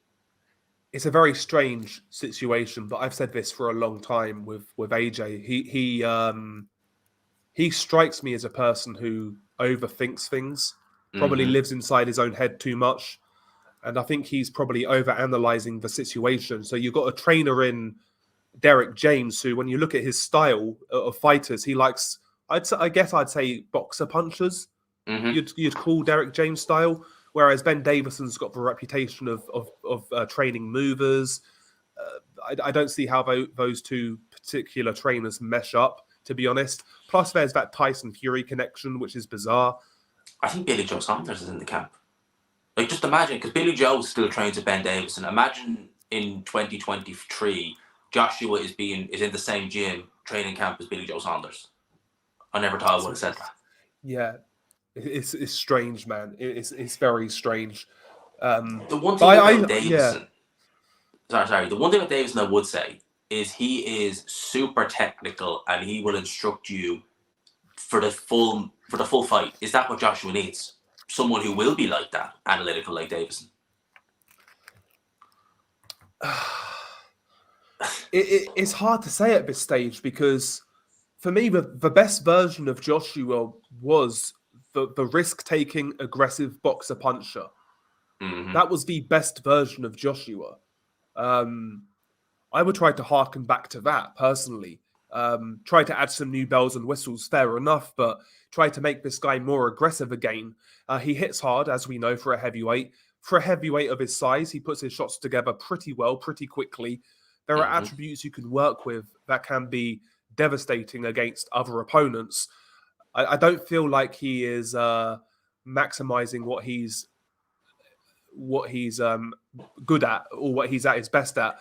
It's a very strange situation, but I've said this for a long time with AJ. He strikes me as a person who overthinks things, probably Mm-hmm. lives inside his own head too much, and I think he's probably over analyzing the situation. So you've got a trainer in Derek James, who, when you look at his style of fighters, he likes. I guess I'd say boxer punchers. Mm-hmm. You'd call Derek James style, whereas Ben Davison's got the reputation of training movers. I don't see how those two particular trainers mesh up, to be honest. Plus, there's that Tyson Fury connection, which is bizarre. I think Billy Joe Saunders is in the camp. Like, just imagine, because Billy Joe still trains with Ben Davison. Imagine in 2023, Joshua is in the same gym training camp as Billy Joe Saunders. I never thought I would have said that. Yeah, it's strange, man. It's very strange. The one But thing about yeah, Davison, sorry, the one thing about Davison I would say is he is super technical and he will instruct you for the full fight. Is that what Joshua needs? Someone who will be like that, analytical like Davison. it's hard to say at this stage, because for me, the best version of Joshua was the risk-taking, aggressive boxer puncher. Mm-hmm. That was the best version of Joshua. I would try to harken back to that personally. Try to add some new bells and whistles, fair enough, but try to make this guy more aggressive again. He hits hard, as we know, for a heavyweight. For a heavyweight of his size, he puts his shots together pretty well, pretty quickly. There are Mm-hmm. attributes you can work with that can be devastating against other opponents. I don't feel like he is maximizing what he's good at, or what he's at his best at.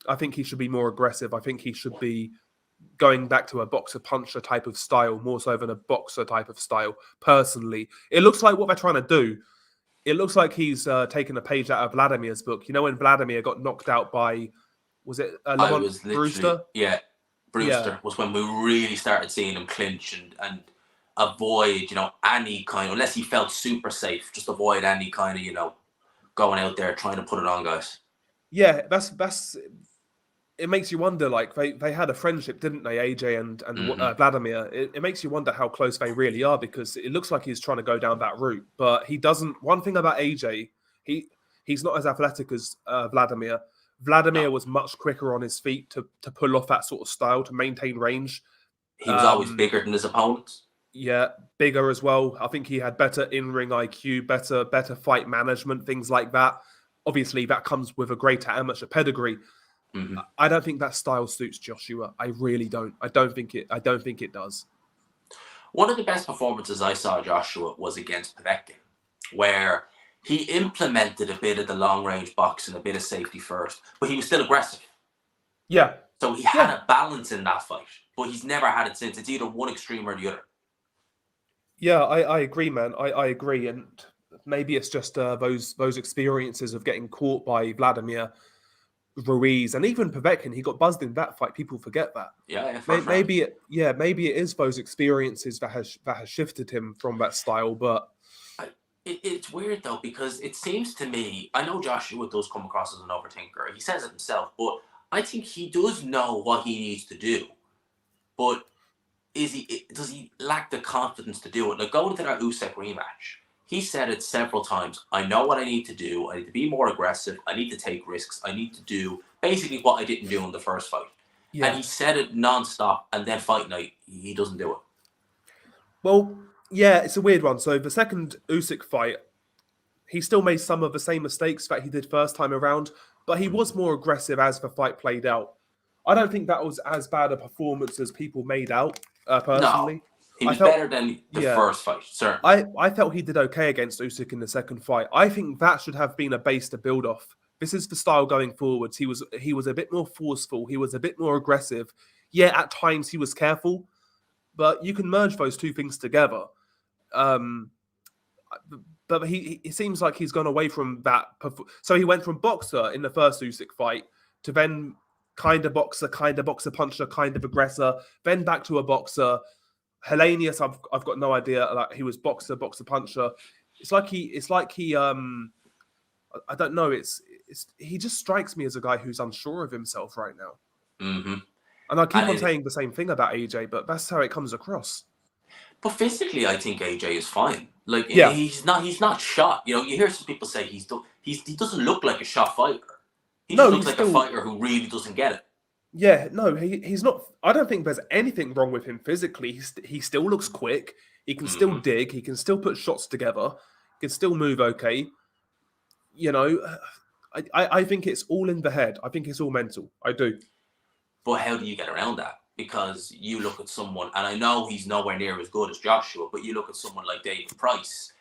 I think he should be more aggressive. I think he should be going back to a boxer puncher type of style, more so than a boxer type of style. Personally, it looks like what they're trying to do. It looks like he's taken a page out of Vladimir's book. You know, when Vladimir got knocked out by, was it I Lamont was literally, Brewster? yeah, Yeah, Brewster was when we really started seeing him clinch and avoid, any kind, unless he felt super safe, just avoid any kind of, going out there trying to put it on guys. yeah. That's. It makes you wonder. Like they had a friendship, didn't they, AJ and Mm-hmm. Vladimir? It makes you wonder how close they really are, because it looks like he's trying to go down that route, but he doesn't. One thing about AJ, he's not as athletic as Vladimir. No, Vladimir was much quicker on his feet to pull off that sort of style, to maintain range. he was always Um, bigger than his opponents. yeah, bigger as well. I think he had better in-ring IQ, better fight management, things like that. Obviously, that comes with a greater amateur pedigree. Mm-hmm. I don't think that style suits Joshua. I really don't. I don't think it does. One of the best performances I saw Joshua was against Povetkin, where he implemented a bit of the long range boxing, a bit of safety first, but he was still aggressive. Yeah. So he had Yeah. a balance in that fight, but he's never had it since. It's either one extreme or the other. Yeah, I agree, man. I agree. And maybe it's just those experiences of getting caught by Vladimir, Ruiz, and even Povetkin. He got buzzed in that fight. People forget that. Yeah, first round. Maybe it is those experiences that has shifted him from that style. But it's weird though, because it seems to me, I know Joshua does come across as an overthinker. He says it himself, but I think he does know what he needs to do. But does he lack the confidence to do it? Now, going to that Usyk rematch, he said it several times. I know what I need to do. I need to be more aggressive. I need to take risks. I need to do basically what I didn't do in the first fight. yeah, And he said it non-stop, and then fight night, he doesn't do it. well, yeah, it's a weird one. So the second Usyk fight, he still made some of the same mistakes that he did first time around, but he was more aggressive as the fight played out. I don't think that was as bad a performance as people made out, personally. No, he I was felt, better than the yeah, first fight, certainly. I felt he did okay against Usyk in the second fight. I think that should have been a base to build off. This is the style going forwards. He was a bit more forceful. He was a bit more aggressive. Yeah, at times he was careful, but you can merge those two things together. Um, but he seems like he's gone away from that. So he went from boxer in the first Usyk fight to then kind of boxer, puncher, kind of aggressor, then back to a boxer. Hellenius, I've got no idea. Like he was boxer, puncher. It's like he I don't know. It's he just strikes me as a guy who's unsure of himself right now. Mm-hmm. And I keep on saying the same thing about AJ, but that's how it comes across. But physically, I think AJ is fine. Like Yeah, he's not shot. You know, you hear some people say he doesn't look like a shot fighter. He just no, looks he's like a still fighter who really doesn't get it. yeah, no, he's not. I don't think there's anything wrong with him physically. He still looks quick. He can still Mm-hmm. dig. He can still put shots together. He can still move okay. You know, I think it's all in the head. I think it's all mental. I do. But how do you get around that? Because you look at someone, and I know he's nowhere near as good as Joshua, but you look at someone like David Price.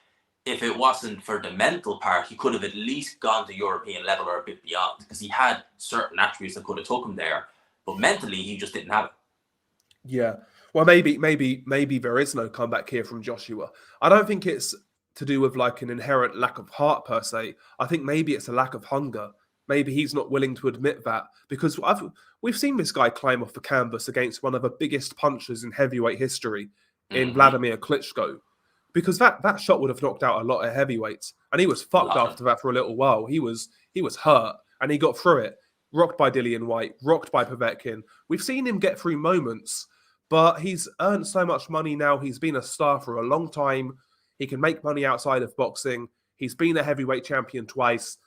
If it wasn't for the mental part, he could have at least gone to European level or a bit beyond, because he had certain attributes that could have took him there. But mentally, he just didn't have it. Yeah. Well, maybe there is no comeback here from Joshua. I don't think it's to do with like an inherent lack of heart per se. I think maybe it's a lack of hunger. Maybe he's not willing to admit that because we've seen this guy climb off the canvas against one of the biggest punchers in heavyweight history in Mm-hmm. Vladimir Klitschko. Because that shot would have knocked out a lot of heavyweights, and he was fucked after that for a little while. He was hurt, and he got through it. Rocked by Dillian White, rocked by Povetkin. We've seen him get through moments, but he's earned so much money now. He's been a star for a long time. He can make money outside of boxing. He's been a heavyweight champion twice.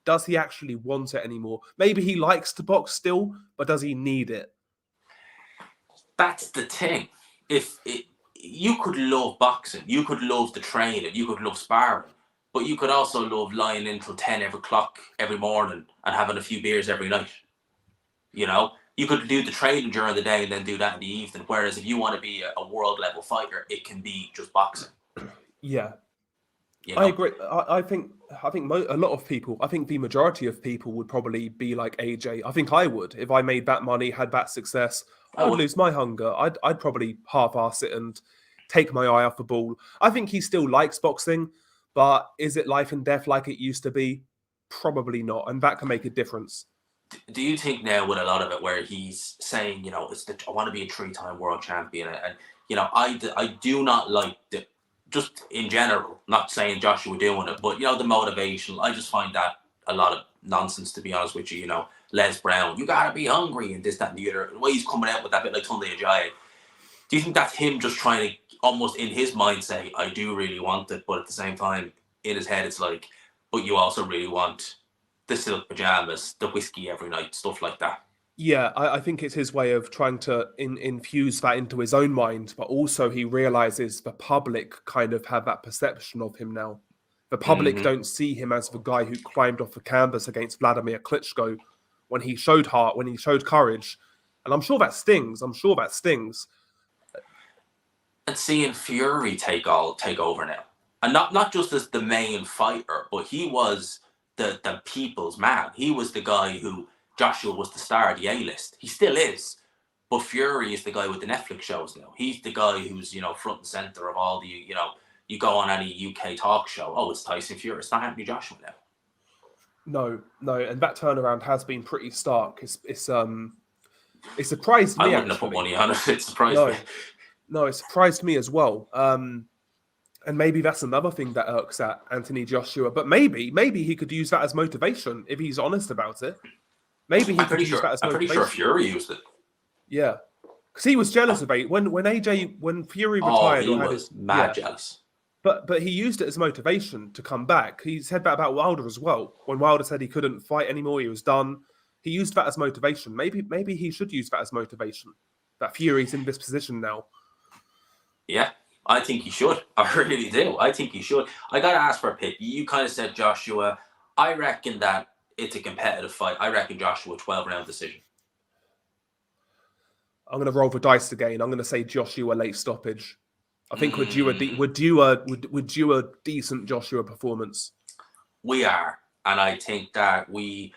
Does he actually want it anymore? Maybe he likes to box still, but does he need it? That's the thing. You could love boxing, you could love the training, you could love sparring, but you could also love lying in till 10 every clock every morning and having a few beers every night. You know, you could do the training during the day and then do that in the evening. Whereas if you want to be a world level fighter, it can be just boxing. Yeah, You know? I agree. I think a lot of people. I think the majority of people would probably be like AJ. I think I would if I made that money, had that success. I'd lose my hunger. I'd probably half-ass it and take my eye off the ball. I think he still likes boxing, but is it life and death like it used to be? Probably not, and that can make a difference. Do you think now with a lot of it where he's saying, you know, I want to be a 3-time world champion, and you know, I do not like the, just in general, not saying Joshua doing it, but you know, the motivation. I just find that a lot of nonsense, to be honest with you. You know, Les Brown, you gotta be hungry and this, that, and the other. The way he's coming out with that bit like Tunde Ajayi. Do you think that's him just trying to almost in his mind say, I do really want it, but at the same time in his head it's like, but you also really want the silk pajamas, the whiskey every night, stuff like that. Yeah, I think it's his way of trying to infuse that into his own mind, but also he realizes the public kind of have that perception of him now. The public don't see him as the guy who climbed off the canvas against Vladimir Klitschko when he showed heart, when he showed courage. And I'm sure that stings. And seeing Fury take over now. And not just as the main fighter, but he was the people's man. He was the guy who Joshua was the star of the A-list. He still is. But Fury is the guy with the Netflix shows now. He's the guy who's, you know, front and center of all the, you you go on any UK talk show, oh, it's Tyson Fury. It's not Anthony Joshua now. No, and that turnaround has been pretty stark. It surprised me I wouldn't have put actually. money on it. It surprised me. No, it surprised me as well. And maybe that's another thing that irks at Anthony Joshua. But maybe he could use that as motivation if he's honest about it. Maybe he could use that as I'm motivation. pretty sure Fury used it. Yeah, because he was jealous of it when Fury retired. He was mad jealous. But he used it as motivation to come back. He said that about Wilder as well. When Wilder said he couldn't fight anymore, he was done. He used that as motivation. Maybe he should use that as motivation. That Fury's in this position now. Yeah, I think he should. I really do. I think he should. I got to ask for a pick. You kind of said Joshua. I reckon that it's a competitive fight. I reckon Joshua 12-round decision. I'm going to roll the dice again. I'm going to say Joshua late stoppage. I think we're due a decent Joshua performance. We are, and I think that we.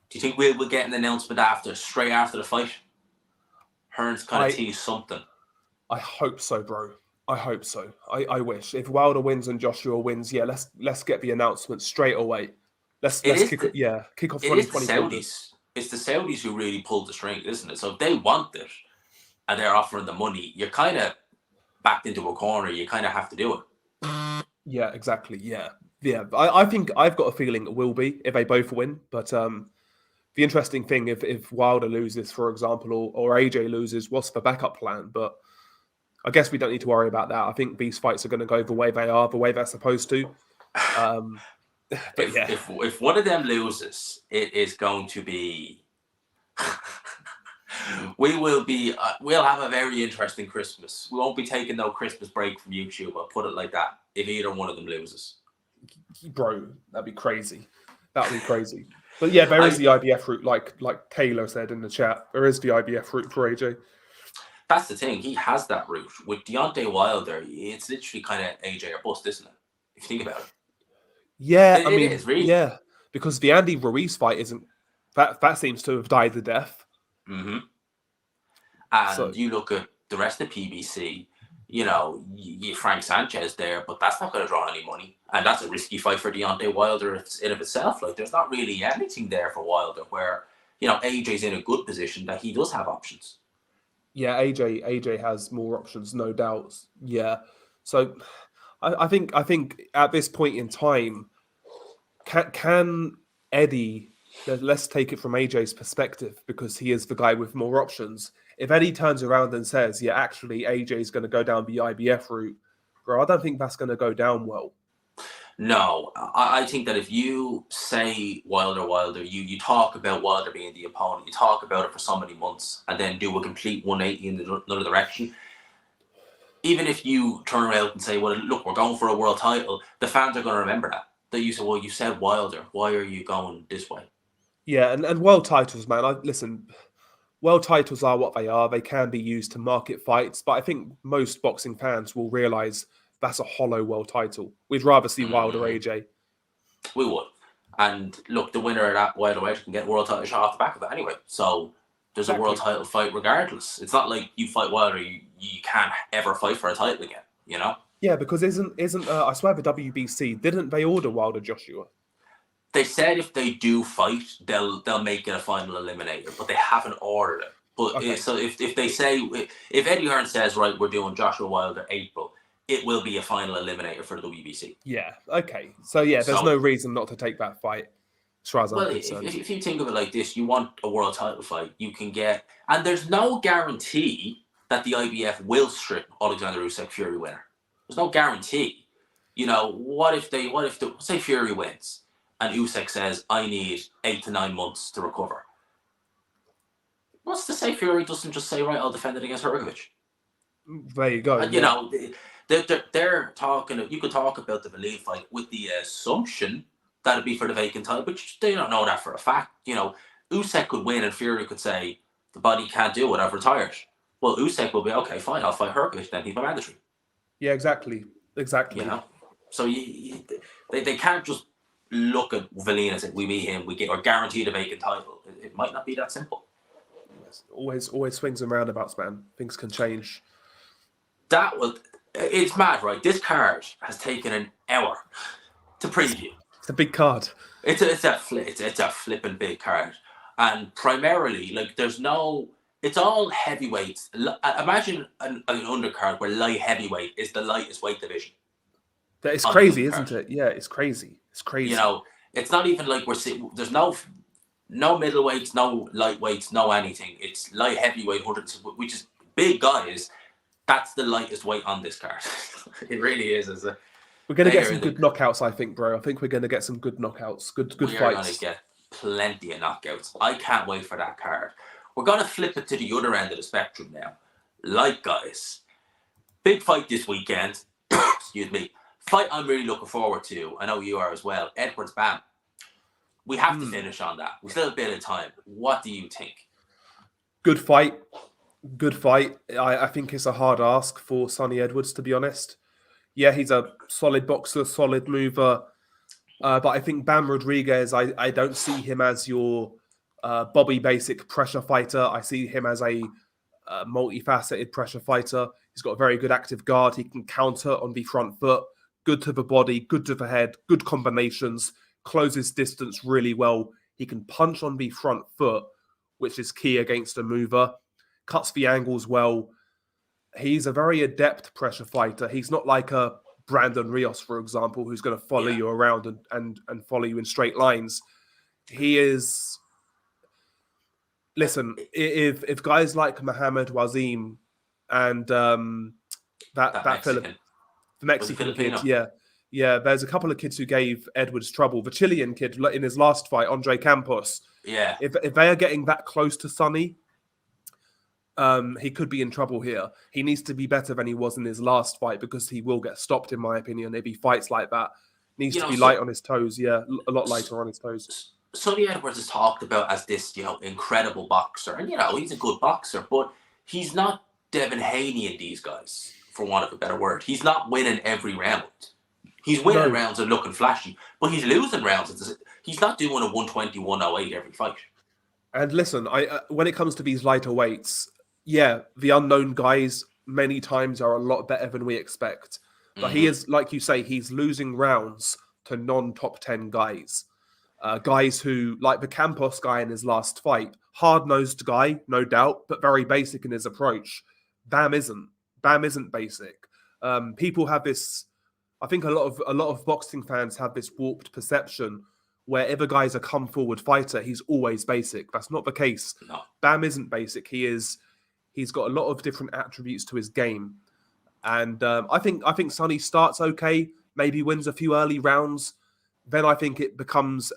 Do you think we'll get an announcement straight after the fight? Hearns kind of teased something. I hope so, bro. I hope so. I wish if Wilder wins and Joshua wins, yeah, let's get the announcement straight away. Let's kick off 2020. It's the Saudis who really pulled the string, isn't it? So if they want it and they're offering the money, you're kind of backed into a corner. You kind of have to do it. Yeah, exactly. Yeah. I think I've got a feeling it will be if they both win. But the interesting thing, if Wilder loses, for example, or AJ loses, what's the backup plan? But I guess we don't need to worry about that. I think these fights are going to go the way they are, the way they're supposed to. If one of them loses, it is going to be. We'll have a very interesting Christmas. We won't be taking no Christmas break from YouTube. I'll put it like that. If either one of them loses, bro, that'd be crazy. But yeah, there is the IBF route, like Taylor said in the chat. There is the IBF route for AJ. That's the thing. He has that route. With Deontay Wilder, it's literally kind of AJ or bust, isn't it? If you think about it. Yeah, it is, really. Yeah, because the Andy Ruiz fight isn't that seems to have died a death. Mm-hmm. And you look at the rest of PBC, you Frank Sanchez there, but that's not going to draw any money. And that's a risky fight for Deontay Wilder in of itself. Like, there's not really anything there for Wilder where, AJ's in a good position that he does have options. Yeah, AJ has more options, no doubt. Yeah. So I think at this point in time, can Eddie, let's take it from AJ's perspective, because he is the guy with more options. If Eddie turns around and says, yeah, actually, AJ's going to go down the IBF route, bro, I don't think that's going to go down well. No, I think that if you say Wilder, you talk about Wilder being the opponent, you talk about it for so many months, and then do a complete 180 in another direction. Even if you turn around and say, well, look, we're going for a world title, the fans are going to remember that. That you say, well, you said Wilder, why are you going this way? Yeah, and world titles, man. Listen, world titles are what they are. They can be used to market fights, but I think most boxing fans will realise that's a hollow world title. We'd rather see Wilder AJ. We would. And look, the winner of that Wilder AJ can get a world title shot off the back of it anyway. So there's a world title fight regardless. It's not like you fight Wilder, you can't ever fight for a title again, Yeah, because isn't I swear the WBC, didn't they order Wilder Joshua? They said if they do fight, they'll make it a final eliminator, but they haven't ordered it. But okay. So if they say, if Eddie Hearn says, right, we're doing Joshua Wilder April, it will be a final eliminator for the WBC. Yeah, okay. So yeah, there's no reason not to take that fight, as far as I'm concerned. If you think of it like this, you want a world title fight, you can get, and there's no guarantee that the IBF will strip Alexander Usyk Fury winner. There's no guarantee. What if say Fury wins and Usyk says, I need 8 to 9 months to recover? What's to say Fury doesn't just say, right, I'll defend it against Hrgovic? There you go. And, they're talking. You could talk about the Valid fight with the assumption that it'd be for the vacant title, but they don't know that for a fact. Usyk could win and Fury could say the body can't do it. I've retired. Well, Usyk will be okay. Fine, I'll fight Hrgovic. Then he's my mandatory. Yeah, exactly. So they can't just look at Valid and say we meet him, we are guaranteed a vacant title. It might not be that simple. Always swings and roundabouts, man. Things can change. That was It's mad, right? This card has taken an hour to preview. It's a big card. It's a flipping big card, and primarily like there's no. It's all heavyweights. Imagine an undercard where light heavyweight is the lightest weight division That is on the crazy, undercard. isn't it? Yeah, it's crazy. It's You crazy. know, it's not even like we're sitting. There's no middleweights, no lightweights, no anything. It's light heavyweight, hundreds, which is big guys. That's the lightest weight on this card. It really is. We're going to They get are some in the. good knockouts, I think, bro. I think we're going to get some good knockouts, good We are going to fights. get plenty of knockouts. I can't wait for that card. We're going to flip it to the other end of the spectrum now. Like, guys, big fight this weekend. Excuse me. Fight I'm really looking forward to. I know you are as well. Edwards Bam. We have to finish on that. We still have a bit of time. What do you think? Good fight. Good fight. I think it's a hard ask for Sonny Edwards, to be honest. Yeah, he's a solid boxer, solid mover. But I think Bam Rodriguez, I don't see him as your Bobby Basic pressure fighter. I see him as a multifaceted pressure fighter. He's got a very good active guard. He can counter on the front foot. Good to the body, good to the head, good combinations, closes distance really well. He can punch on the front foot, which is key against a mover. Cuts the angles well. He's a very adept pressure fighter. He's not like a Brandon Rios, for example, who's going to follow you around and follow you in straight lines. He is. Listen, if guys like Muhammad Wazim and that Mexican. the Mexican kid, yeah, there's a couple of kids who gave Edwards trouble. The Chilean kid in his last fight, Andre Campos. Yeah. If they are getting that close to Sonny, he could be in trouble here. He needs to be better than he was in his last fight because he will get stopped, in my opinion, if he fights like that. Needs to be light on his toes, a lot lighter on his toes. Sonny Edwards is talked about as this, incredible boxer. And, he's a good boxer, but he's not Devin Haney and these guys, for want of a better word. He's not winning every round. He's winning rounds and looking flashy, but he's losing rounds. He's not doing a 120, 108 every fight. And listen, when it comes to these lighter weights, the unknown guys many times are a lot better than we expect. But he is, like you say, he's losing rounds to non-top 10 guys. Guys who, like the Campos guy in his last fight, hard-nosed guy, no doubt, but very basic in his approach. Bam isn't. Bam isn't basic. People have this. I think a lot of boxing fans have this warped perception where if a guy's a come-forward fighter, he's always basic. That's not the case. No. Bam isn't basic. He's got a lot of different attributes to his game. And I think Sonny starts okay, maybe wins a few early rounds. Then I think it becomes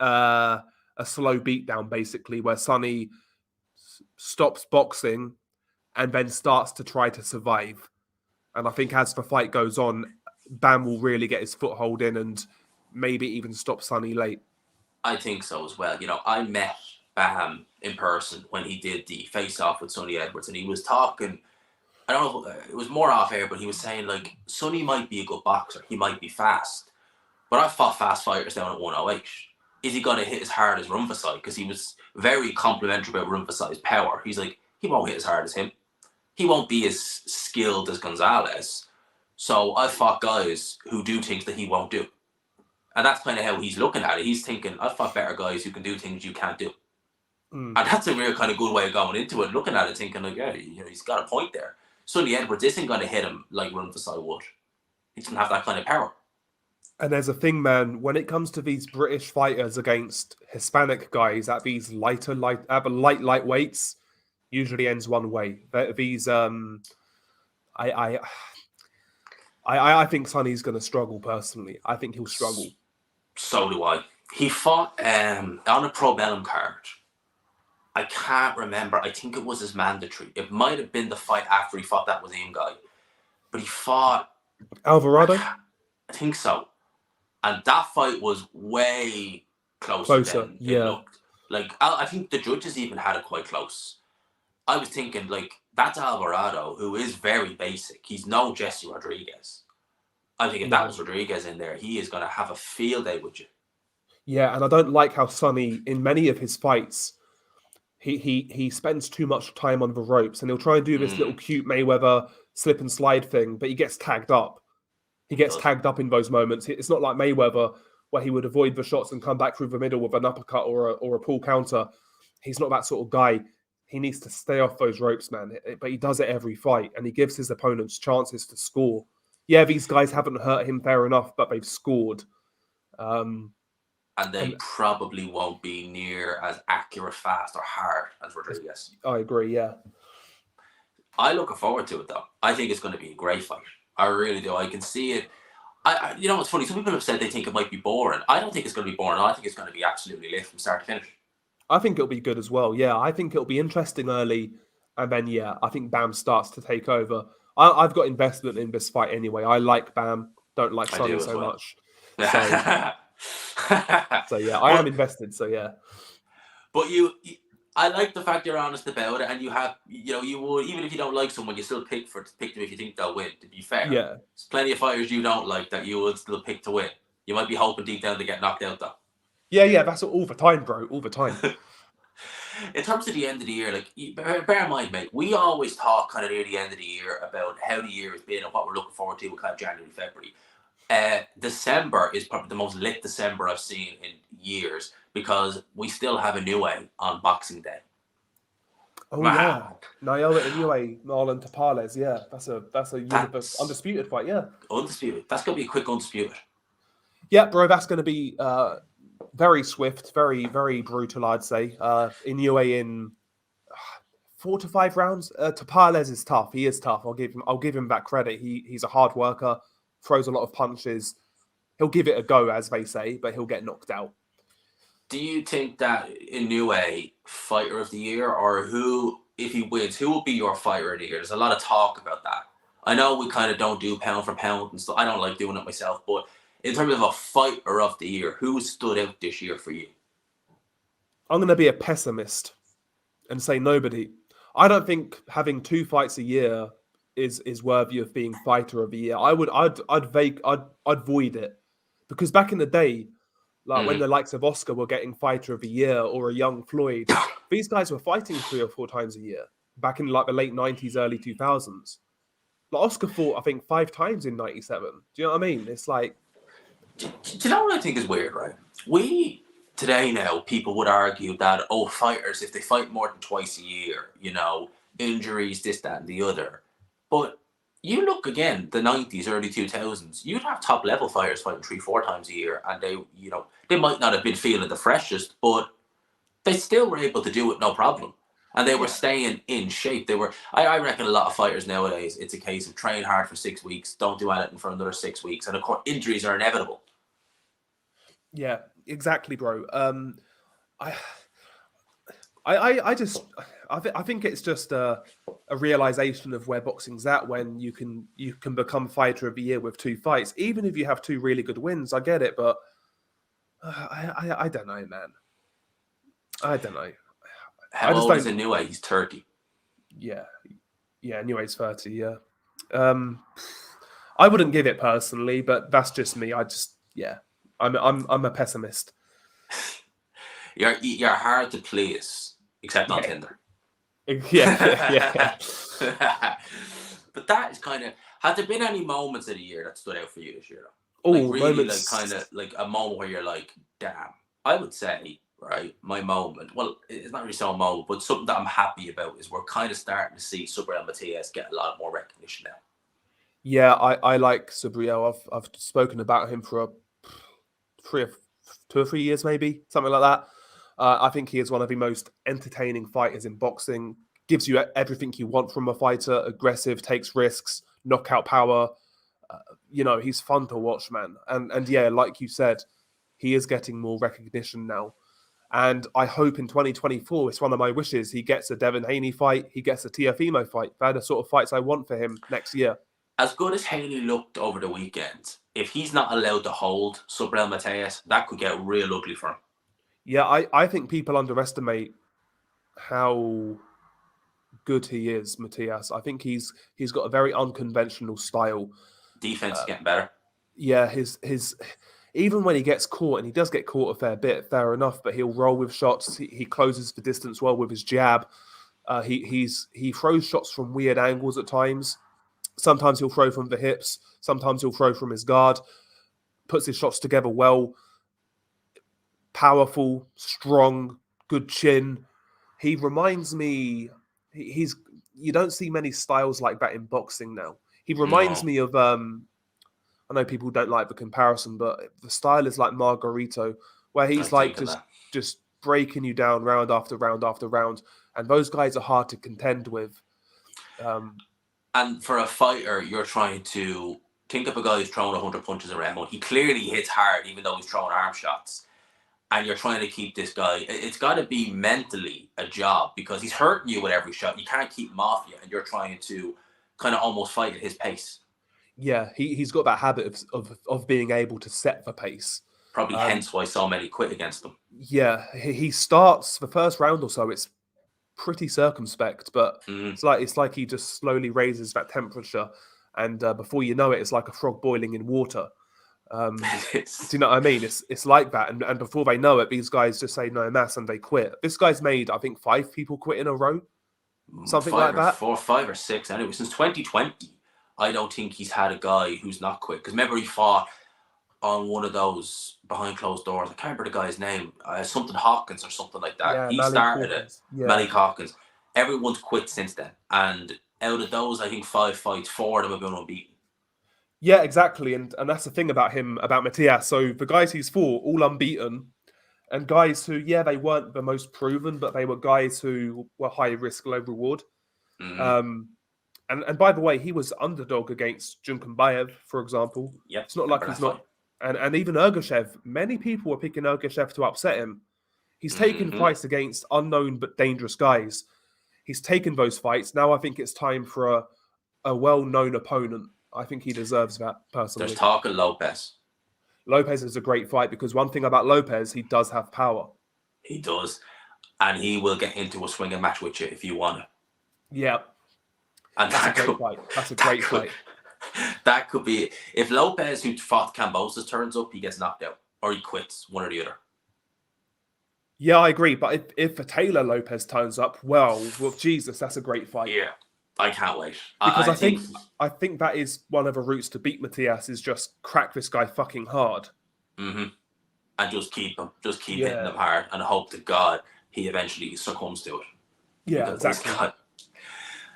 a slow beatdown, basically, where Sonny stops boxing and then starts to try to survive. And I think as the fight goes on, Bam will really get his foothold in and maybe even stop Sonny late. I think so as well. I met Bam in person when he did the face-off with Sonny Edwards, and he was talking. I don't know if it was more off air, but he was saying, like, Sonny might be a good boxer. He might be fast. But I've fought fast fighters down at 108. Is he going to hit as hard as Rumfasai? Because he was very complimentary about Rumfasai's power. He's like, he won't hit as hard as him. He won't be as skilled as Gonzalez. So I've fought guys who do things that he won't do. And that's kind of how he's looking at it. He's thinking, I've fought better guys who can do things you can't do. And that's a real kind of good way of going into it, looking at it, thinking, like, yeah, he's got a point there. Sonny Edwards isn't going to hit him like Rumfasai would. He doesn't have that kind of power. And there's a thing, man, when it comes to these British fighters against Hispanic guys at these light weights, usually ends one way. These I think Sonny's going to struggle personally. I think he'll struggle. So do I. He fought on a Pro Bellum card. I can't remember. I think it was his mandatory. It might have been the fight after he fought that Wazim guy. But he fought Alvarado? I think so. And that fight was way closer than it looked. Like, I think the judges even had it quite close. I was thinking, like, that's Alvarado, who is very basic. He's no Jesse Rodriguez. I think if that was Rodriguez in there, he is going to have a field day with you. Yeah, and I don't like how Sonny, in many of his fights, he spends too much time on the ropes, and he'll try and do this little cute Mayweather slip and slide thing, but he gets tagged up. He gets tagged up in those moments. It's not like Mayweather, where he would avoid the shots and come back through the middle with an uppercut or a pull counter. He's not that sort of guy. He needs to stay off those ropes, man. But he does it every fight, and he gives his opponents chances to score. Yeah, these guys haven't hurt him fair enough, but they've scored. And they probably won't be near as accurate, fast, or hard as Rodriguez. I agree, yeah. I'm looking forward to it, though. I think it's going to be a great fight. I really do. I can see it. You know what's funny? Some people have said they think it might be boring. I don't think it's going to be boring. I think it's going to be absolutely lit from start to finish. I think it'll be good as well. Yeah, I think it'll be interesting early, and then I think Bam starts to take over. I've got investment in this fight anyway. I like Bam. Don't like Sonny so much. So yeah, I am invested. So yeah. But I like the fact you're honest about it, and you have, you would, even if you don't like someone, you still pick them if you think they'll win. To be fair, yeah, there's plenty of fighters you don't like that you would still pick to win. You might be hoping deep down to get knocked out, though. Yeah, that's all the time, bro. All the time. In terms of the end of the year, like, bear in mind, mate, we always talk kind of near the end of the year about how the year has been and what we're looking forward to with kind of January, February. December is probably the most lit December I've seen in years because we still have a new way on Boxing Day. Oh yeah, Naoya Inoue, Marlon Tapales. Yeah, that's a universe undisputed fight. Yeah, undisputed. That's gonna be a quick undisputed. Yeah, bro, that's gonna be very swift, very very brutal. I'd say Inoue in 4 to 5 rounds. Tapales is tough. He is tough. I'll give him that credit. He's a hard worker, throws a lot of punches. He'll give it a go, as they say, but he'll get knocked out. Do you think that Inoue fighter of the year, or who, if he wins, who will be your fighter of the year? There's a lot of talk about that. I know we kind of don't do pound for pound and stuff. I don't like doing it myself, but in terms of a fighter of the year, who stood out this year for you? I'm going to be a pessimist and say nobody. I don't think having 2 fights a year is worthy of being fighter of the year. I'd void it, because back in the day, like when the likes of Oscar were getting fighter of the year or a young Floyd, these guys were fighting 3 or 4 times a year back in like the late 90s, early 2000s. Like Oscar fought, I think, 5 times in 97. Do you know what I mean? It's like... Do you know what I think is weird, right? Today now, people would argue that, fighters, if they fight more than twice a year, injuries, this, that, and the other. But you look again, the 90s, early 2000s, you'd have top level fighters fighting 3-4 times a year, and they might not have been feeling the freshest, but they still were able to do it no problem. And they were staying in shape. I reckon a lot of fighters nowadays, it's a case of train hard for 6 weeks, don't do anything for another 6 weeks. And of course, injuries are inevitable. Yeah, exactly, bro. I think it's just a realization of where boxing's at when you can become fighter of the year with 2 fights, even if you have 2 really good wins. I get it, but I don't know, man. I don't know. How old is Inoue? He's 30. Yeah, Inoue's 30. Yeah. I wouldn't give it personally, but that's just me. I'm a pessimist. You're hard to please, except on Tinder. Yeah. But that is kind of... Has there been any moments of the year that stood out for you this year? Moments... like kind of like a moment where you're like, damn. I would say, right, my moment, well, it's not really so a moment, but something that I'm happy about is we're kind of starting to see Subriel Matias get a lot more recognition now. Yeah, I like Subriel. I've spoken about him for 2 or 3 years, maybe, something like that. I think he is one of the most entertaining fighters in boxing. Gives you everything you want from a fighter. Aggressive, takes risks, knockout power. He's fun to watch, man. And yeah, like you said, he is getting more recognition now. And I hope in 2024, it's one of my wishes, he gets a Devin Haney fight, he gets a Teofimo fight. They're the sort of fights I want for him next year. As good as Haney looked over the weekend, if he's not allowed to hold Subriel Matias, that could get real ugly for him. Yeah, I think people underestimate how good he is, Matias. I think he's got a very unconventional style. Defense is getting better. Yeah, even when he gets caught, and he does get caught a fair bit, fair enough, but he'll roll with shots. He closes the distance well with his jab. He throws shots from weird angles at times. Sometimes he'll throw from the hips. Sometimes he'll throw from his guard. Puts his shots together well. Powerful, strong, good chin. He reminds me. He's you don't see many styles like that in boxing now. He reminds No, me of I know people don't like the comparison, but the style is like Margarito, where I he's was like thinking that. just breaking you down round after round after round, and those guys are hard to contend with. Um, And for a fighter, you're trying to think of a guy who's throwing 100 punches around. He clearly hits hard, even though he's throwing arm shots. And you're trying to keep this guy. It's got to be mentally a job because he's hurting you with every shot. You can't keep him off you, and you're trying to kind of almost fight at his pace. yeah, he's got that habit of being able to set the pace. Probably Um, hence why so many quit against him. yeah, he starts the first round or so. It's pretty circumspect, but Mm. it's like he just slowly raises that temperature, and before you know it, it's like a frog boiling in water. Do you know what I mean? It's like that, and before they know it, these guys just say no mass and they quit. This guy's made, I think, 5 people quit in a row, something five like or that. four, 5 or 6 anyway. Since 2020, I don't think he's had a guy who's not quit. Because remember, he fought on one of those behind closed doors. I can't remember the guy's name. Something Hawkins or something like that. Yeah, He Malik started it. Hawkins. Yeah, Malik Hawkins. Everyone's quit since then. And out of those, I think 5 fights, 4 of them have been unbeaten. yeah, exactly, and that's the thing about him, about Matias. So the guys he's fought, all unbeaten, and guys who, yeah, they weren't the most proven, but they were guys who were high risk, low reward. Mm-hmm. Um, and by the way, he was underdog against Junkenbayev, for example. Yep, It's not like remember he's that fight. not, and even Ergashev. Many people were picking Ergashev to upset him. He's taken Mm-hmm. fights against unknown but dangerous guys. He's taken those fights. Now I think it's time for a well-known opponent. I think he deserves that There's personally. talk of Lopez. Lopez is a great fight because one thing about Lopez, he does have power. He does. And he will get into a swinging match with you if you want it. Yeah, And that's a that great could, fight. That's a that great could, fight. that could be it. If Lopez, who fought Cambosis, turns up, he gets knocked out. Or he quits, one or the other. Yeah, I agree. But if a Taylor Lopez turns up, well, Jesus, that's a great fight. Yeah, I can't wait. Because I think I think that is one of the routes to beat Matias is just crack this guy fucking hard. Mm-hmm. And just keep him, just keep Yeah. hitting him hard, and hope to God he eventually succumbs to it. Yeah, Because exactly.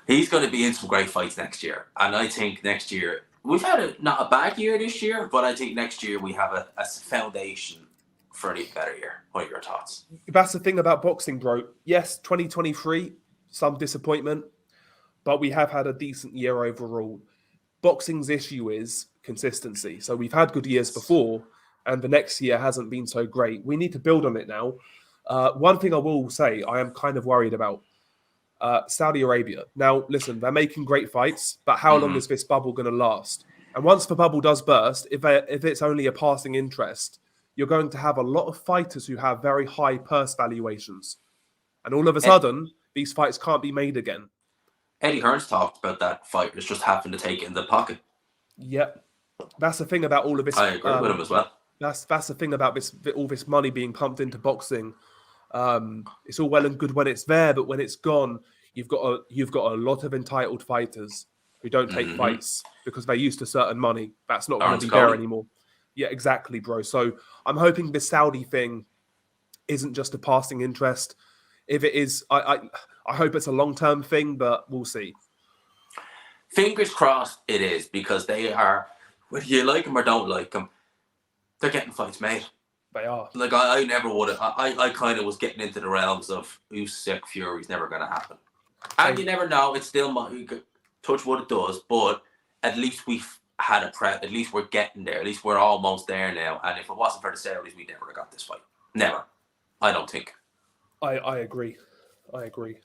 he's going to be in some great fights next year, and I think next year we've had not a bad year this year, but I think next year we have a foundation for an even better year. What are your thoughts? That's the thing about boxing, bro. Yes, 2023, some disappointment, but we have had a decent year overall. Boxing's issue is consistency. So we've had good years before, and the next year hasn't been so great. We need to build on it now. One thing I will say, I am kind of worried about Saudi Arabia. Now, listen, they're making great fights, but how long is this bubble going to last? And once the bubble does burst, if it's only a passing interest, you're going to have a lot of fighters who have very high purse valuations. And all of a sudden, these fights can't be made again. Eddie Hearn's talked about that fighters just having to take it in the pocket. Yep. That's the thing about all of this. I agree with him as well. That's the thing about this. All this money being pumped into boxing. It's all well and good when it's there, but when it's gone, you've got a lot of entitled fighters who don't take fights because they're used to certain money. That's not going to be there anymore. Yeah, exactly, bro. So I'm hoping this Saudi thing isn't just a passing interest. If it is, I hope it's a long-term thing, but we'll see. Fingers crossed it is, because they are, whether you like them or don't like them, they're getting fights made. They are. Like, I never would have. I kind of was getting into the realms of Usyk Fury's never going to happen. And you never know. It's still, touch wood it does, but at least we've had a prep. At least we're getting there. At least we're almost there now. And if it wasn't for the Saudis, we never have got this fight. Never. I don't think. I agree. I agree.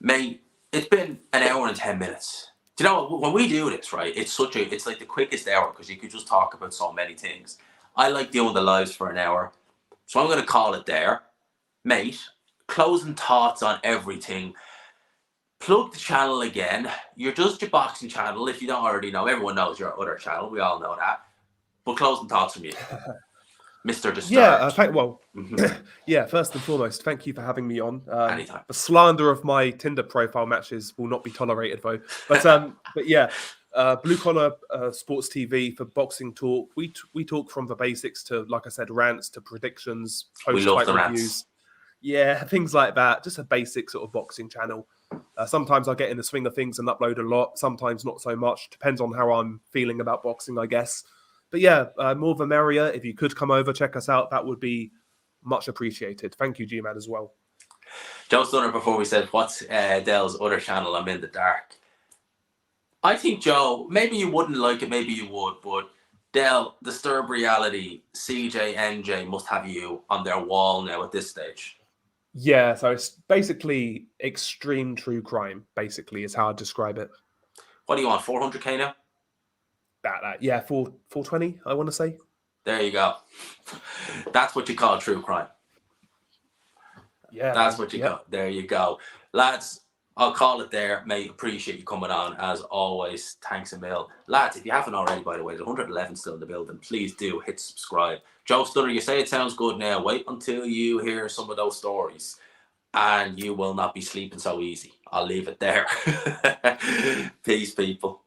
Mate, it's been an hour and 10 minutes. Do you know, when we do this, right, it's like the quickest hour because you could just talk about so many things. I like doing the lives for an hour. So I'm going to call it there. Mate, closing thoughts on everything. Plug the channel again. You're just your boxing channel. If you don't already know, everyone knows your other channel. We all know that. But closing thoughts from you, Mr. Disturbed. Yeah, first and foremost, thank you for having me on. Anytime. The slander of my Tinder profile matches will not be tolerated, though. But yeah, Blue Collar Sports TV for boxing talk. We talk from the basics to, like I said, rants to predictions, post-fight reviews. Yeah, things like that. Just a basic sort of boxing channel. Sometimes I get in the swing of things and upload a lot. Sometimes not so much. Depends on how I'm feeling about boxing, I guess. But yeah, more the merrier. If you could come over, check us out, that would be much appreciated. Thank you, Gman, as well. Joe Stunner, before we said, what's Dell's other channel? I'm in the dark. I think, Joe, maybe you wouldn't like it, maybe you would, but Dell, Disturb Reality, CJ, NJ must have you on their wall now at this stage. Yeah, so it's basically extreme true crime, basically, is how I'd describe it. What do you want, 400k now? Yeah, 420, I want to say. There you go. That's what you call true crime. Yeah, that's what you got. There you go, lads. I'll call it there, mate. Appreciate you coming on as always. Thanks a mil, lads. If you haven't already, by the way, there's 111 still in the building. Please do hit subscribe. Joe Stunner, you say it sounds good now. Wait until you hear some of those stories, and you will not be sleeping so easy. I'll leave it there. Peace, people.